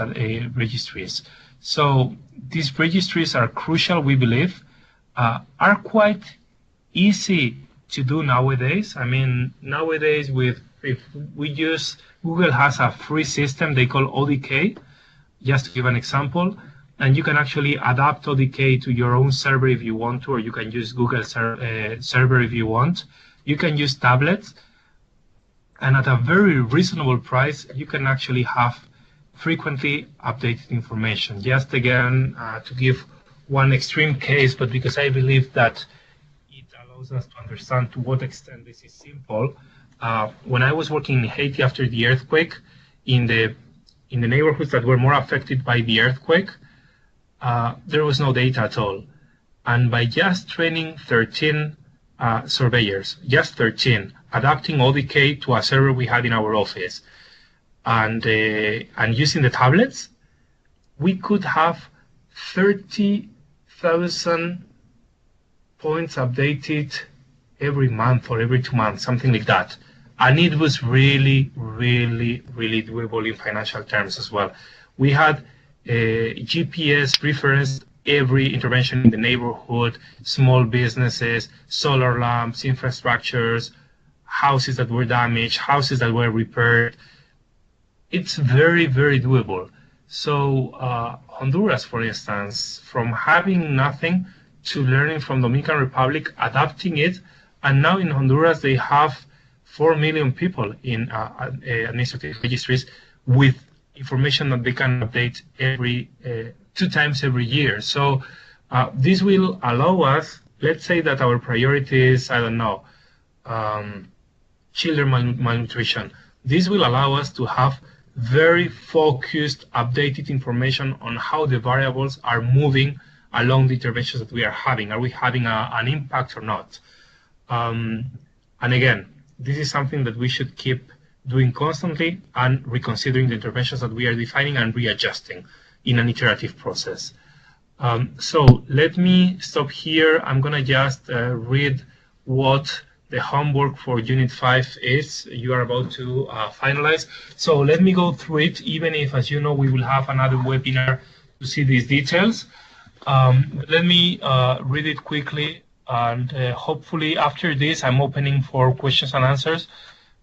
[SPEAKER 1] registries. So these registries are crucial, we believe, are quite easy to do nowadays. I mean, nowadays if we use, Google has a free system they call ODK, just to give an example, and you can actually adapt ODK to your own server if you want to, or you can use Google server if you want. You can use tablets, and at a very reasonable price, you can actually have frequently updated information. Just again, to give one extreme case, but because I believe that it allows us to understand to what extent this is simple. When I was working in Haiti after the earthquake, in the neighborhoods that were more affected by the earthquake, there was no data at all. And by just training 13 surveyors, just 13, adapting ODK to a server we had in our office, and using the tablets, we could have 30,000 points updated every month or every 2 months, something like that. And it was really, really, really doable in financial terms as well. We had GPS referenced every intervention in the neighborhood, small businesses, solar lamps, infrastructures, houses that were damaged, houses that were repaired. It's very, very doable. So Honduras, for instance, from having nothing to learning from Dominican Republic, adapting it, and now in Honduras they have 4 million people in administrative registries with information that they can update every 2 times every year. So this will allow us, let's say that our priority is, I don't know, children malnutrition. This will allow us to have very focused, updated information on how the variables are moving along the interventions that we are having. Are we having an impact or not? And again, this is something that we should keep doing constantly and reconsidering the interventions that we are defining and readjusting in an iterative process. So let me stop here. I'm going to just read what the homework for Unit 5 is. You are about to finalize. So let me go through it, even if, as you know, we will have another webinar to see these details. Let me read it quickly, and hopefully after this, I'm opening for questions and answers.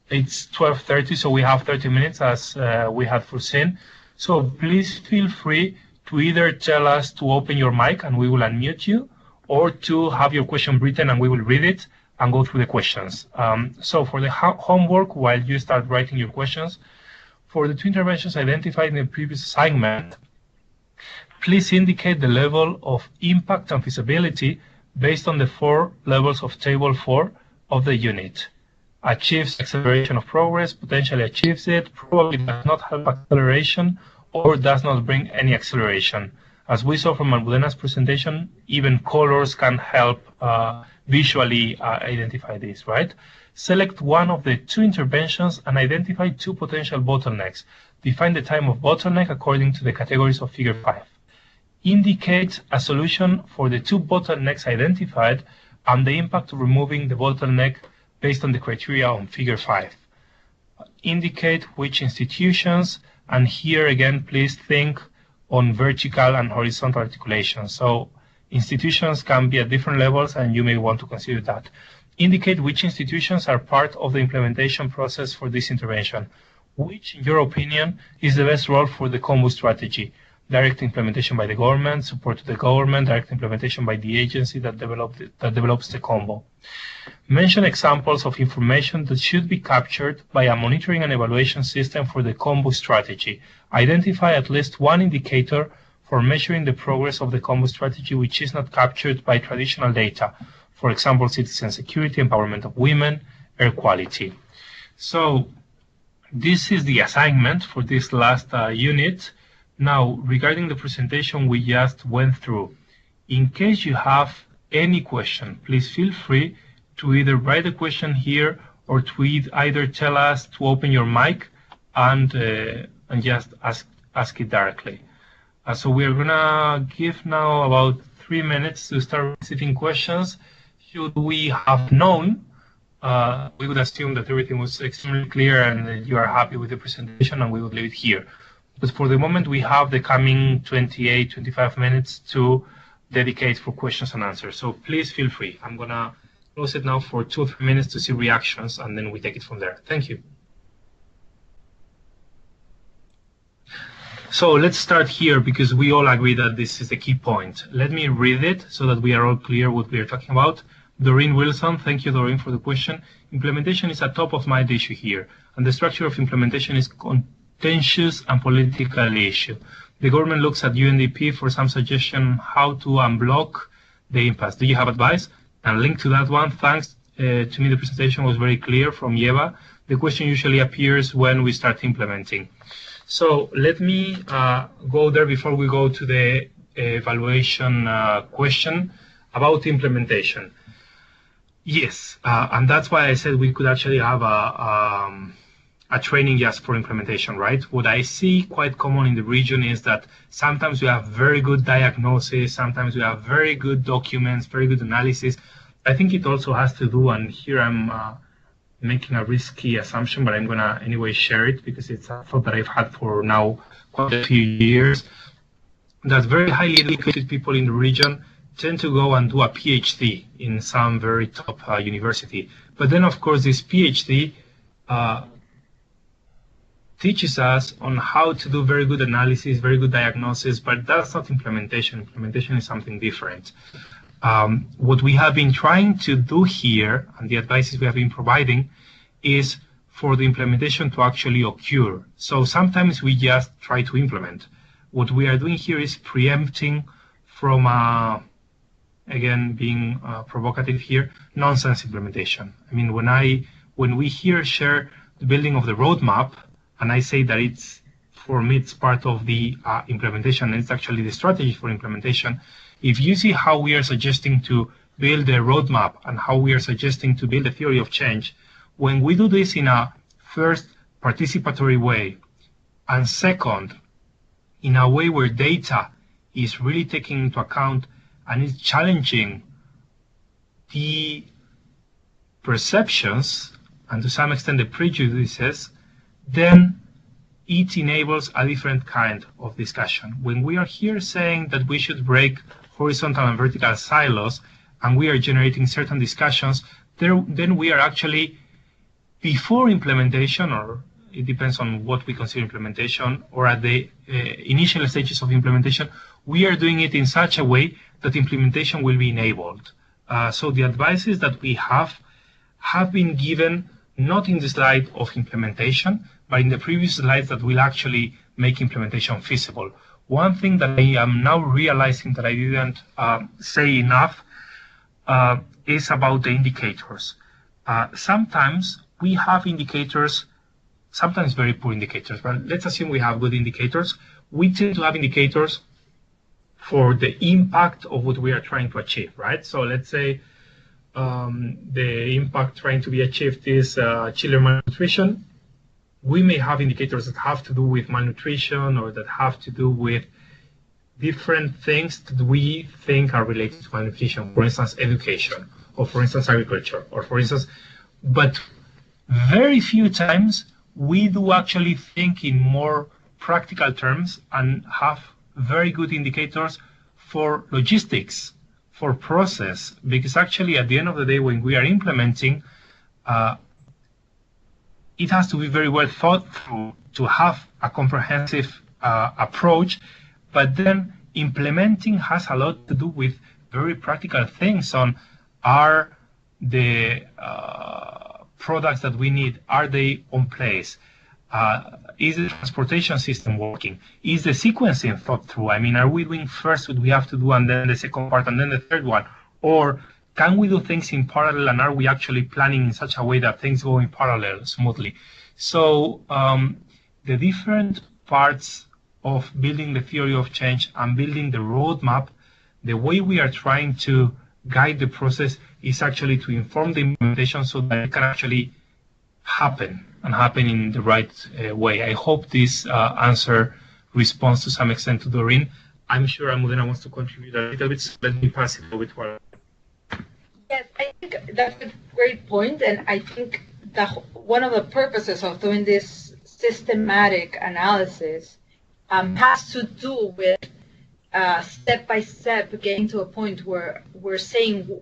[SPEAKER 1] It's 12:30, so we have 30 minutes as we had foreseen. So please feel free to either tell us to open your mic and we will unmute you, or to have your question written and we will read it and go through the questions. So for the homework, while you start writing your questions, for the 2 interventions identified in the previous assignment, please indicate the level of impact and feasibility based on the 4 levels of Table 4 of the unit. Achieves acceleration of progress, potentially achieves it, probably does not help acceleration, or does not bring any acceleration. As we saw from Almudena's presentation, even colors can help visually identify this, right? Select one of the 2 interventions and identify 2 potential bottlenecks. Define the time of bottleneck according to the categories of Figure 5. indicate a solution for the 2 bottlenecks identified and the impact of removing the bottleneck based on the criteria on Figure 5. Indicate which institutions, and here again, please think on vertical and horizontal articulation. So institutions can be at different levels, and you may want to consider that. Indicate which institutions are part of the implementation process for this intervention. Which, in your opinion, is the best role for the combo strategy? Direct implementation by the government, support to the government, direct implementation by the agency that develops the combo. Mention examples of information that should be captured by a monitoring and evaluation system for the combo strategy. Identify at least one indicator for measuring the progress of the combo strategy which is not captured by traditional data. For example, citizen security, empowerment of women, air quality. So this is the assignment for this last unit. Now, regarding the presentation we just went through, in case you have any question, please feel free to either write a question here or to either tell us to open your mic and just ask it directly. So we're gonna give now about 3 minutes to start receiving questions. Should we have known, we would assume that everything was extremely clear and that you are happy with the presentation, and we would leave it here. But for the moment, we have the coming 28, 25 minutes to dedicate for questions and answers. So please feel free. I'm gonna close it now for 2 or 3 minutes to see reactions, and then we take it from there. Thank you. So let's start here because we all agree that this is the key point. Let me read it so that we are all clear what we are talking about. Doreen Wilson, thank you, Doreen, for the question. Implementation is a top of mind issue here, and the structure of implementation is contentious and political issue. The government looks at UNDP for some suggestion how to unblock the impasse. Do you have advice? And link to that one, thanks. To me, the presentation was very clear from Yeva. The question usually appears when we start implementing. So let me go there before we go to the evaluation question about implementation. Yes, and that's why I said we could actually have a training just for implementation, right? What I see quite common in the region is that sometimes we have very good diagnosis, sometimes we have very good documents, very good analysis. I think it also has to do, and here I'm making a risky assumption, but I'm gonna anyway share it because it's a thought that I've had for now quite a few years, that very highly educated people in the region tend to go and do a PhD in some very top university. But then, of course, this PhD teaches us on how to do very good analysis, very good diagnosis, but that's not implementation. Implementation is something different. What we have been trying to do here, and the advices we have been providing, is for the implementation to actually occur. So sometimes we just try to implement. What we are doing here is preempting from, again, being provocative here, nonsense implementation. I mean, when we here share the building of the roadmap, and I say that it's, for me, it's part of the implementation, and it's actually the strategy for implementation. If you see how we are suggesting to build a roadmap and how we are suggesting to build a theory of change, when we do this in a first participatory way, and second, in a way where data is really taken into account and is challenging the perceptions and to some extent the prejudices, then it enables a different kind of discussion. When we are here saying that we should break horizontal and vertical silos, and we are generating certain discussions, then we are actually, before implementation, or it depends on what we consider implementation, or at the initial stages of implementation, we are doing it in such a way that implementation will be enabled. So the advices that we have been given not in the slide of implementation, but in the previous slides that will actually make implementation feasible. One thing that I am now realizing that I didn't say enough is about the indicators. Sometimes we have indicators, sometimes very poor indicators, but let's assume we have good indicators. We tend to have indicators for the impact of what we are trying to achieve, right? So let's say the impact trying to be achieved is children malnutrition. We may have indicators that have to do with malnutrition or that have to do with different things that we think are related to malnutrition, for instance, education, or for instance, agriculture, or for instance, but very few times we do actually think in more practical terms and have very good indicators for logistics, for process, because actually at the end of the day, when we are implementing, it has to be very well thought through to have a comprehensive approach, but then implementing has a lot to do with very practical things on are the products that we need, are they on place? Is the transportation system working? Is the sequencing thought through? I mean, are we doing first what we have to do and then the second part and then the third one? Or can we do things in parallel, and are we actually planning in such a way that things go in parallel smoothly? So the different parts of building the theory of change and building the roadmap, the way we are trying to guide the process is actually to inform the implementation so that it can actually happen and happen in the right way. I hope this answer responds to some extent to Doreen. I'm sure Almudena wants to contribute a little bit, so let me pass it over to her.
[SPEAKER 2] Yes, I think that's a great point, and I think that one of the purposes of doing this systematic analysis has to do with step by step getting to a point where we're saying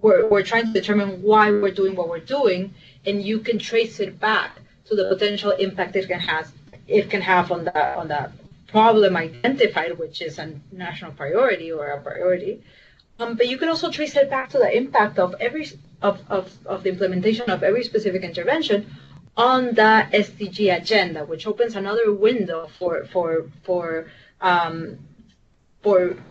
[SPEAKER 2] we're trying to determine why we're doing what we're doing, and you can trace it back to the potential impact it can have on the problem identified, which is a national priority or a priority. But you can also trace it back to the impact of the implementation of every specific intervention on the SDG agenda, which opens another window for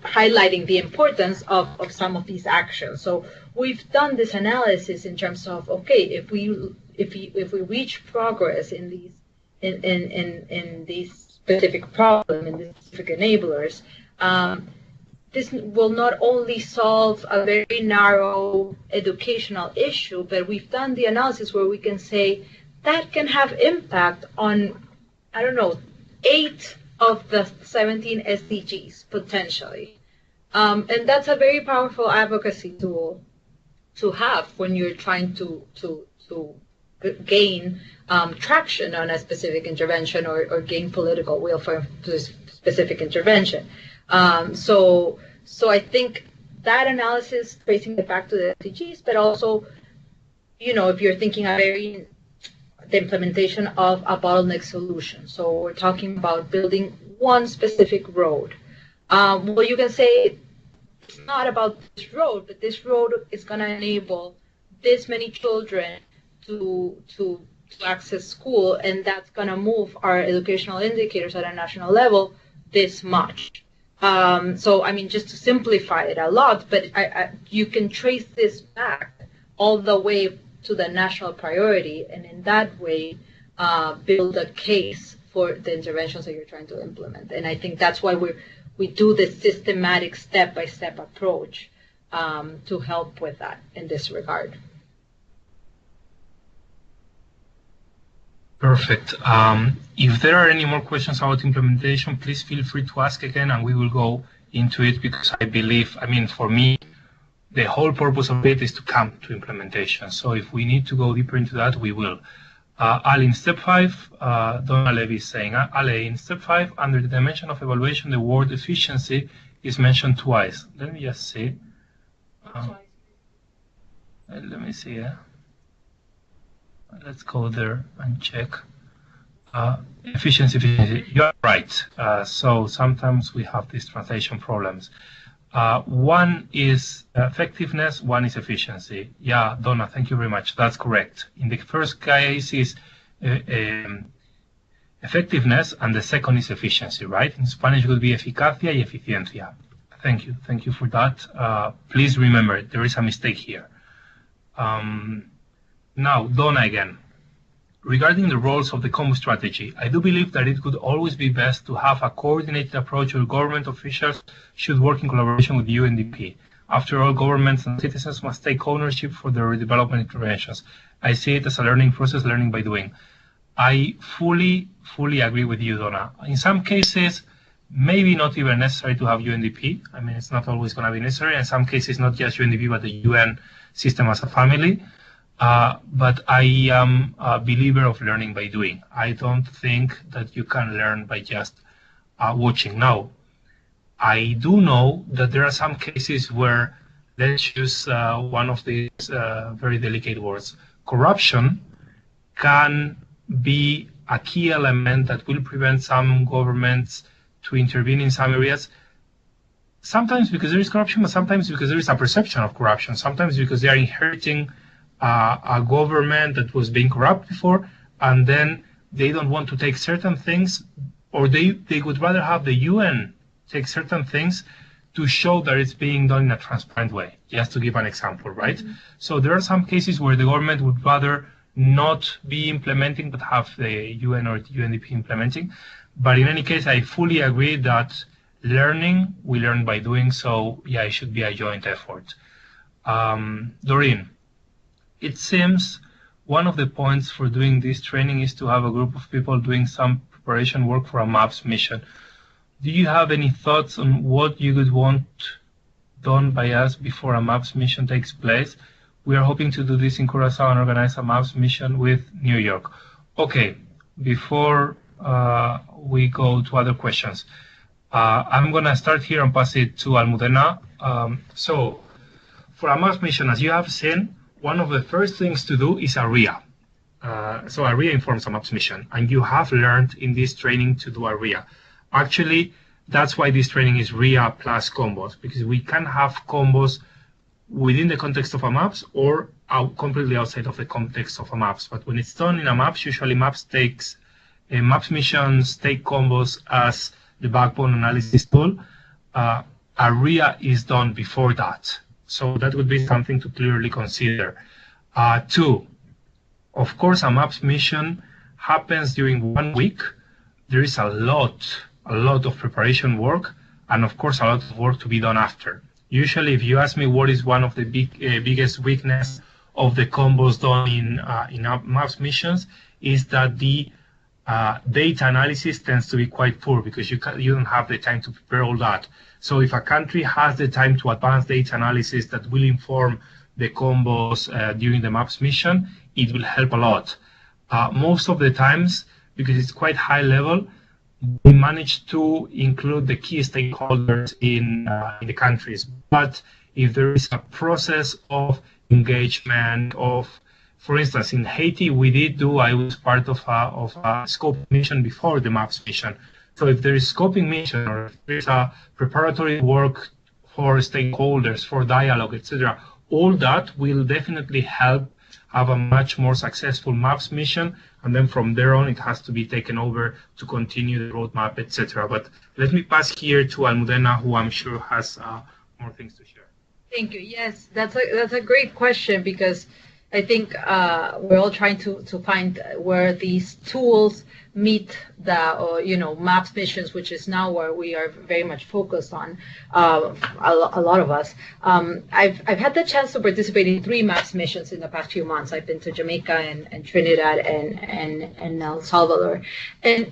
[SPEAKER 2] highlighting the importance of some of these actions. So we've done this analysis in terms of, okay, if we reach progress in these specific problems, in these specific enablers, this will not only solve a very narrow educational issue, but we've done the analysis where we can say that can have impact on, 8 of the 17 SDGs potentially. And that's a very powerful advocacy tool to have when you're trying to gain traction on a specific intervention or gain political will for a specific intervention. So I think that analysis, tracing it back to the SDGs, but also, if you're thinking the implementation of a bottleneck solution. So we're talking about building one specific road. Well, you can say it's not about this road, but this road is going to enable this many children to access school, and that's going to move our educational indicators at a national level this much. So, I mean, just to simplify it a lot, but you can trace this back all the way to the national priority, and in that way, build a case for the interventions that you're trying to implement. And I think that's why we do this systematic step-by-step approach to help with that in this regard.
[SPEAKER 1] Perfect. If there are any more questions about implementation, please feel free to ask again, and we will go into it, because I believe, for me, the whole purpose of it is to come to implementation. So if we need to go deeper into that, we will. Ali, in step 5, Donna Levy is saying, Ali, in step 5, under the dimension of evaluation, the word efficiency is mentioned twice. Let me just see. Let me see. Let's go there and check. Efficiency. You're right. So sometimes we have these translation problems. One is effectiveness, one is efficiency. Yeah, Donna, thank you very much. That's correct. In the first case is effectiveness, and the second is efficiency, right? In Spanish it would be eficacia y eficiencia. Thank you for that. Please remember, there is a mistake here. Now, Donna again. Regarding the roles of the combo strategy, I do believe that it could always be best to have a coordinated approach where government officials should work in collaboration with UNDP. After all, governments and citizens must take ownership for their development interventions. I see it as a learning process, learning by doing. I fully agree with you, Donna. In some cases, maybe not even necessary to have UNDP. I mean, it's not always going to be necessary. In some cases, not just UNDP, but the UN system as a family. But I am a believer of learning by doing. I don't think that you can learn by just watching. Now, I do know that there are some cases where, let's use one of these very delicate words, corruption can be a key element that will prevent some governments to intervene in some areas, sometimes because there is corruption, but sometimes because there is a perception of corruption, sometimes because they are inheriting a government that was being corrupt before, and then they don't want to take certain things, or they would rather have the UN take certain things to show that it's being done in a transparent way, just to give an example, right? Mm-hmm. So there are some cases where the government would rather not be implementing, but have the UN or the UNDP implementing. But in any case, I fully agree that learning, we learn by doing, so yeah, it should be a joint effort. Doreen, it seems one of the points for doing this training is to have a group of people doing some preparation work for a MAPS mission. Do you have any thoughts on what you would want done by us before a MAPS mission takes place? We are hoping to do this in Curacao and organize a MAPS mission with New York. Okay, before we go to other questions, I'm going to start here and pass it to Almudena. So for a MAPS mission, as you have seen, one of the first things to do is a RIA. So a RIA informs a MAPS mission, and you have learned in this training to do a RIA. Actually, that's why this training is RIA plus combos, because we can have combos within the context of a MAPS or completely outside of the context of a MAPS. But when it's done in a MAPS, usually MAPS missions take combos as the backbone analysis tool. A RIA is done before that. So that would be something to clearly consider. Two, of course, a MAPS mission happens during 1 week. There is a lot of preparation work, and of course, a lot of work to be done after. Usually, if you ask me what is one of the biggest weakness of the combos done in MAPS missions, is that the data analysis tends to be quite poor because you don't have the time to prepare all that. So if a country has the time to advance data analysis that will inform the combos during the MAPS mission, it will help a lot. Most of the times, because it's quite high level, we manage to include the key stakeholders in the countries. But if there is a process of engagement for instance, in Haiti, I was part of a scoping mission before the MAPS mission. So if there is scoping mission or if there is a preparatory work for stakeholders, for dialogue, etc., all that will definitely help have a much more successful MAPS mission, and then from there on it has to be taken over to continue the roadmap, etc. But let me pass here to Almudena, who I'm sure has more things to share.
[SPEAKER 2] Thank you. Yes, that's a great question, because I think we're all trying to find where these tools meet the MAPS missions, which is now where we are very much focused on. A lot of us. I've had the chance to participate in 3 MAPS missions in the past few months. I've been to Jamaica and Trinidad and El Salvador, and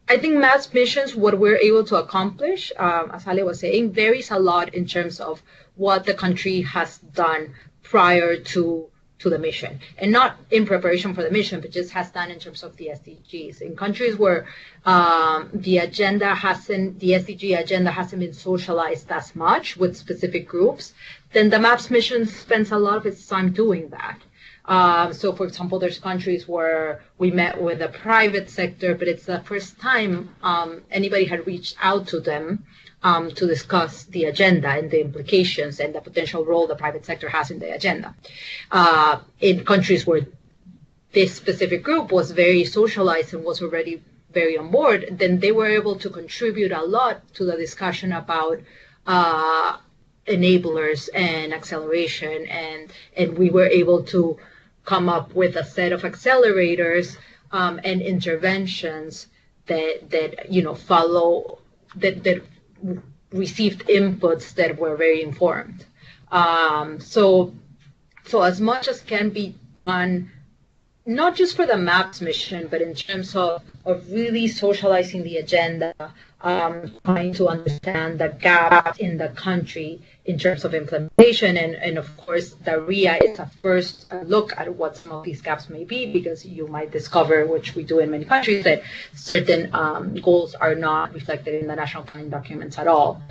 [SPEAKER 2] I think MAPS missions, what we're able to accomplish, as Ale was saying, varies a lot in terms of what the country has done prior to the mission, and not in preparation for the mission, but just has done in terms of the SDGs. In countries where the SDG agenda hasn't been socialized as much with specific groups, then the MAPS mission spends a lot of its time doing that. So, for example, there's countries where we met with the private sector, but it's the first time anybody had reached out to them to discuss the agenda and the implications and the potential role the private sector has in the agenda. In countries where this specific group was very socialized and was already very on board, then they were able to contribute a lot to the discussion about enablers and acceleration, and we were able to come up with a set of accelerators and interventions that follow that received inputs that were very informed. So as much as can be done not just for the MAPS mission, but in terms of really socializing the agenda, trying to understand the gaps in the country in terms of implementation. And of course, the RIA is a first look at what some of these gaps may be, because you might discover, which we do in many countries, that certain goals are not reflected in the national planning documents at all.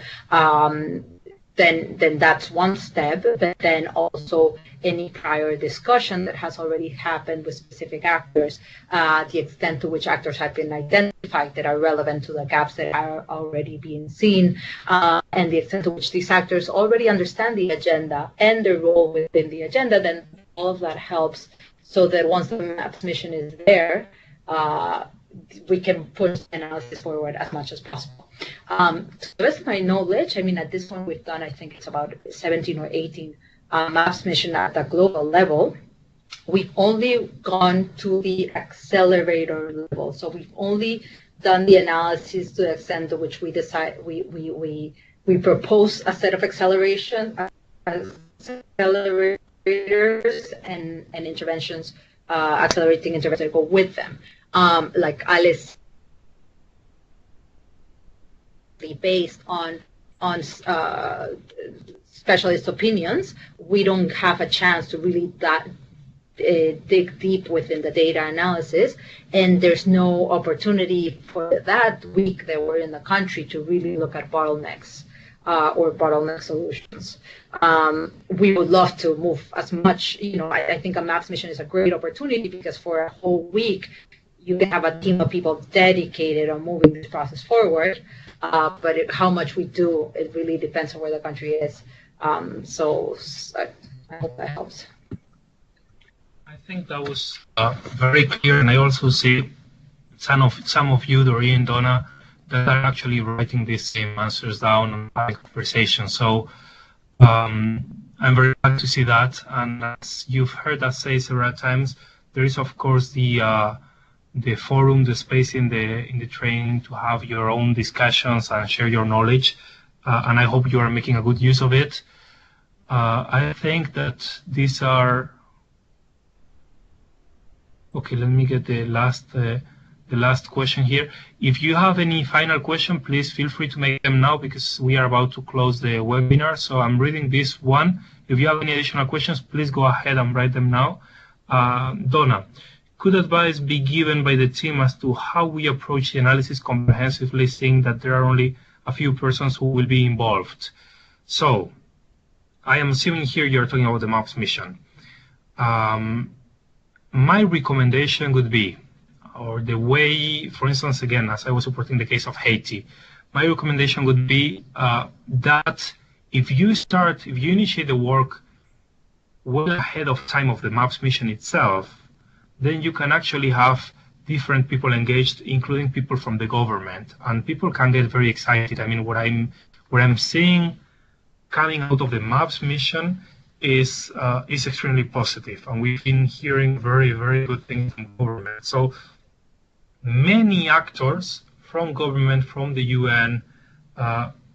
[SPEAKER 2] Then that's one step, but then also any prior discussion that has already happened with specific actors, the extent to which actors have been identified that are relevant to the gaps that are already being seen, and the extent to which these actors already understand the agenda and their role within the agenda, then all of that helps so that once the MAPS mission is there, we can push analysis forward as much as possible. To the best of my knowledge, I mean, at this point we've done, I think it's about 17 or 18 MAPS mission at the global level. We've only gone to the accelerator level. So we've only done the analysis to the extent to which we decide, we propose a set of accelerators and interventions, accelerating interventions that go with them. Like Alice, based on specialist opinions, we don't have a chance to really dig deep within the data analysis, and there's no opportunity for that week that we're in the country to really look at bottlenecks or bottleneck solutions. We would love to move as much, I think a MAPS mission is a great opportunity, because for a whole week you can have a team of people dedicated on moving this process forward. But how much we do, it really depends on where the country is. So I hope that helps.
[SPEAKER 1] I think that was very clear, and I also see some of you, Doreen, Donna, that are actually writing these same answers down on my conversation. So I'm very glad to see that. And as you've heard us say several times, there is of course the forum, the space in the training to have your own discussions and share your knowledge, and I hope you are making a good use of it. I think that these are okay. Let me get the last question here. If you have any final question, please feel free to make them now, because we are about to close the webinar. So I'm reading this one. If you have any additional questions, please go ahead and write them now. Donna, could advice be given by the team as to how we approach the analysis comprehensively, seeing that there are only a few persons who will be involved? So, I am assuming here you're talking about the MAPS mission. My recommendation would be, or the way, for instance, again, as I was supporting the case of Haiti, my recommendation would be that if you initiate the work well ahead of time of the MAPS mission itself, then you can actually have different people engaged, including people from the government, and people can get very excited. I mean, what I'm seeing coming out of the MAPS mission is extremely positive, and we've been hearing very, very good things from government. So many actors from government, from the UN,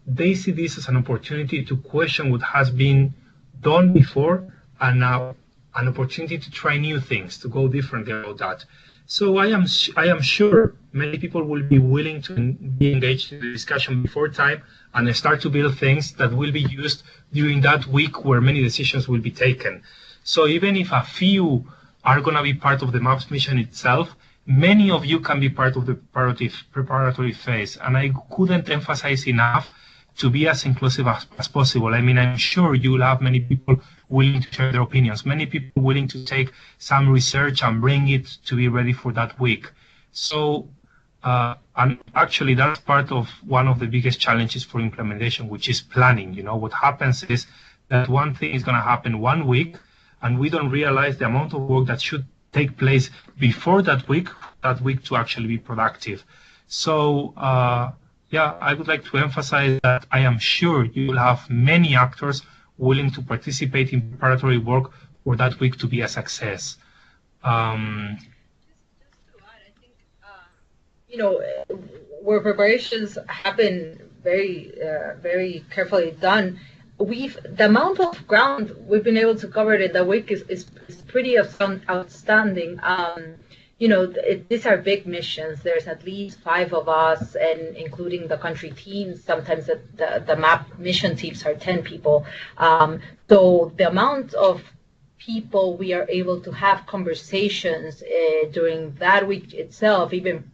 [SPEAKER 1] they see this as an opportunity to question what has been done before, and now an opportunity to try new things, to go differently about that. So I am sure many people will be willing to be engaged in the discussion before time and start to build things that will be used during that week where many decisions will be taken. So even if a few are going to be part of the MAPS mission itself, many of you can be part of the preparatory phase. And I couldn't emphasize enough to be as inclusive as possible. I mean, I'm sure you will have many people willing to share their opinions, many people willing to take some research and bring it to be ready for that week. So, and actually that's part of one of the biggest challenges for implementation, which is planning. What happens is that one thing is going to happen one week, and we don't realize the amount of work that should take place before that week to actually be productive. So, yeah, I would like to emphasize that I am sure you will have many actors willing to participate in preparatory work for that week to be a success.
[SPEAKER 2] Just to add, I think, where preparations have been very, very carefully done, the amount of ground we've been able to cover in the week is pretty outstanding. These are big missions. There's at least 5 of us, and including the country teams. Sometimes the map mission teams are 10 people. So the amount of people we are able to have conversations during that week itself, even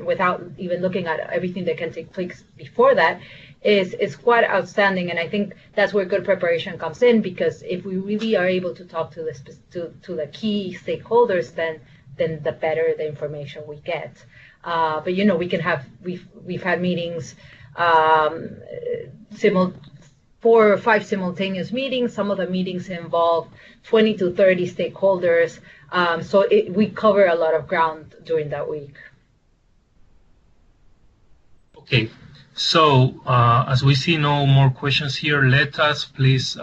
[SPEAKER 2] without even looking at everything that can take place before that, is quite outstanding. And I think that's where good preparation comes in, because if we really are able to talk to the key stakeholders, then the better the information we get. But we've had meetings, 4 or 5 simultaneous meetings. Some of the meetings involve 20 to 30 stakeholders. So we cover a lot of ground during that week.
[SPEAKER 1] Okay. So, as we see no more questions here, let us please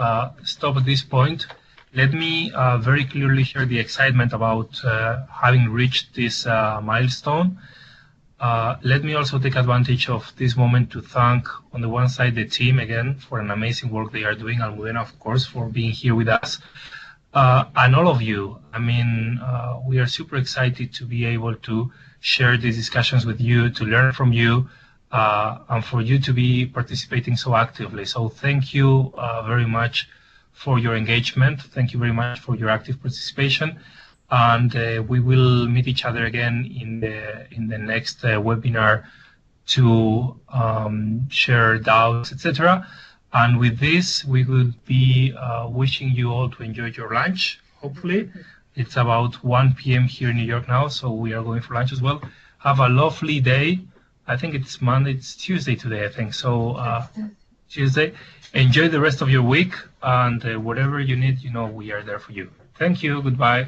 [SPEAKER 1] stop at this point. Let me very clearly share the excitement about having reached this milestone. Let me also take advantage of this moment to thank, on the one side, the team again for an amazing work they are doing, Almudena, of course, for being here with us, and all of you. I mean, we are super excited to be able to share these discussions with you, to learn from you, and for you to be participating so actively. So thank you very much for your engagement. Thank you very much for your active participation. And we will meet each other again in the next webinar to share doubts, etc. And with this, we will be wishing you all to enjoy your lunch, hopefully. It's about 1 p.m. here in New York now, so we are going for lunch as well. Have a lovely day. I think it's Tuesday today, I think. So Tuesday. Enjoy the rest of your week, and whatever you need, we are there for you. Thank you. Goodbye.